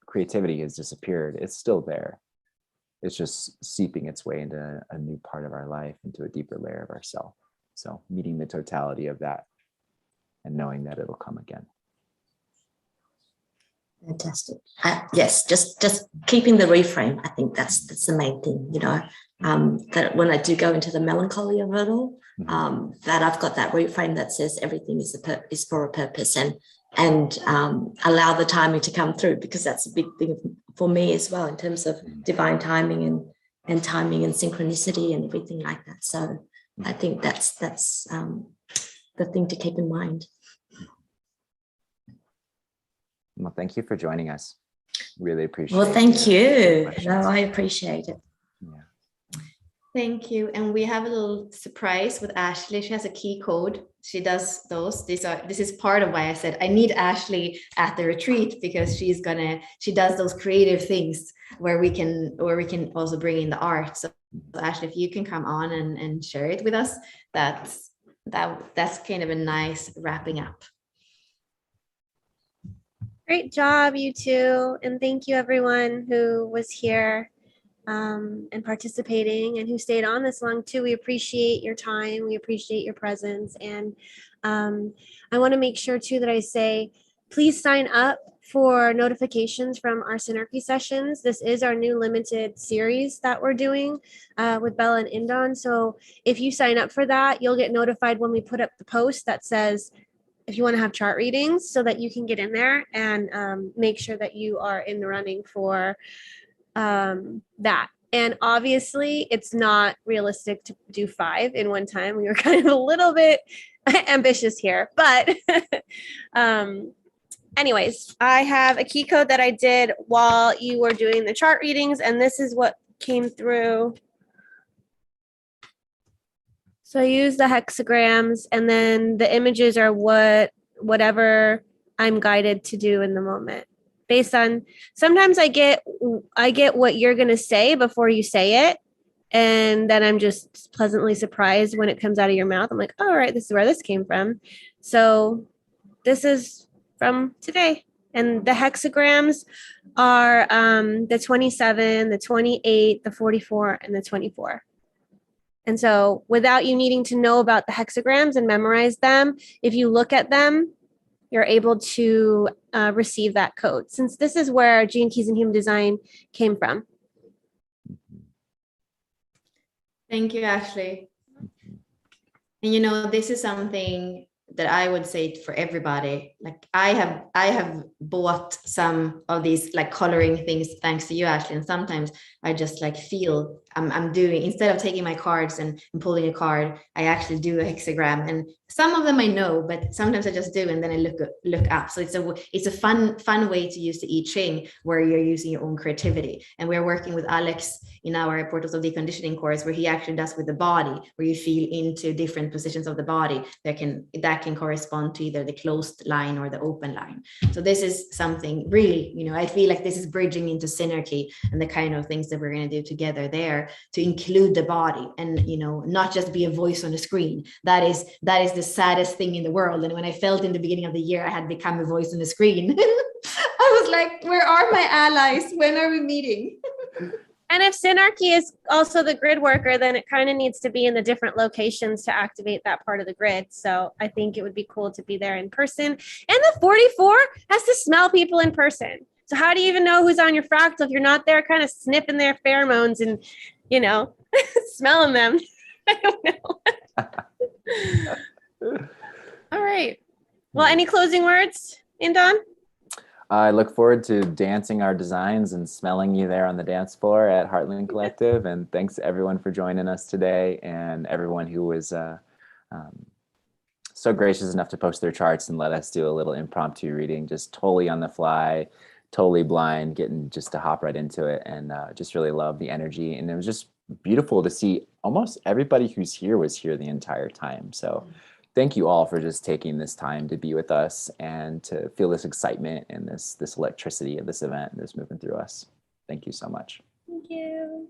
creativity has disappeared, it's still there. It's just seeping its way into a new part of our life, into a deeper layer of ourself. So meeting the totality of that and knowing that it'll come again. Fantastic. Yes, just keeping the reframe. I think that's the main thing, you know, that when I do go into the melancholy of it all, that I've got that reframe that says everything is for a purpose, and allow the timing to come through, because that's a big thing for me as well in terms of divine timing and timing and synchronicity and everything like that. So I think that's the thing to keep in mind. Well, thank you for joining us. Really appreciate it. Well, thank you. No, I appreciate it. Yeah. Thank you. And we have a little surprise with Ashley. She has a key code. She does those. This is part of why I said I need Ashley at the retreat, because she does those creative things where we can also bring in the art. So Ashley, if you can come on and share it with us, that's kind of a nice wrapping up. Great job, you two. And thank you everyone who was here and participating, and who stayed on this long too. We appreciate your time. We appreciate your presence. And I want to make sure too that I say, please sign up for notifications from our Synarky Sessions. This is our new limited series that we're doing with Bella and ẎnDon. So if you sign up for that, you'll get notified when we put up the post that says, if you want to have chart readings, so that you can get in there and make sure that you are in the running for that. And obviously it's not realistic to do 5 in one time. We were kind of a little bit ambitious here, but anyways, I have a key code that I did while you were doing the chart readings, and this is what came through. So I use the hexagrams, and then the images are whatever I'm guided to do in the moment. Based on, sometimes I get what you're going to say before you say it, and then I'm just pleasantly surprised when it comes out of your mouth. I'm like, oh, all right, this is where this came from. So this is from today. And the hexagrams are the 27, the 28, the 44, and the 24. And so without you needing to know about the hexagrams and memorize them, if you look at them, you're able to receive that code, since this is where Gene Keys and Human Design came from. Thank you, Ashley. And you know, this is something that I would say for everybody, like I have bought some of these like coloring things thanks to you, Ashley, and sometimes I just like feel I'm doing, instead of taking my cards and pulling a card, I actually do a hexagram, and some of them I know, but sometimes I just do, and then I look up. So it's a fun way to use the I Ching where you're using your own creativity. And we're working with Alex in our Portals of Deconditioning course, where he actually does with the body, where you feel into different positions of the body that can correspond to either the closed line or the open line. So this is something really, I feel like this is bridging into Synarchy and the kind of things that we're going to do together there to include the body and, not just be a voice on a screen. That is the saddest thing in the world. And when I felt in the beginning of the year I had become a voice on the screen, I was like, where are my allies? When are we meeting? And if Synarchy is also the grid worker, then it kind of needs to be in the different locations to activate that part of the grid. So I think it would be cool to be there in person. And the 44 has to smell people in person. So how do you even know who's on your fractal if you're not there kind of sniffing their pheromones and, smelling them? I don't know. All right. Well, any closing words, ẎnDon? I look forward to dancing our designs and smelling you there on the dance floor at Heartland Collective. And thanks everyone for joining us today, and everyone who was so gracious enough to post their charts and let us do a little impromptu reading, just totally on the fly, totally blind, getting just to hop right into it, and just really love the energy. And it was just beautiful to see almost everybody who's here was here the entire time. So thank you all for just taking this time to be with us and to feel this excitement and this electricity of this event that's moving through us. Thank you so much. Thank you.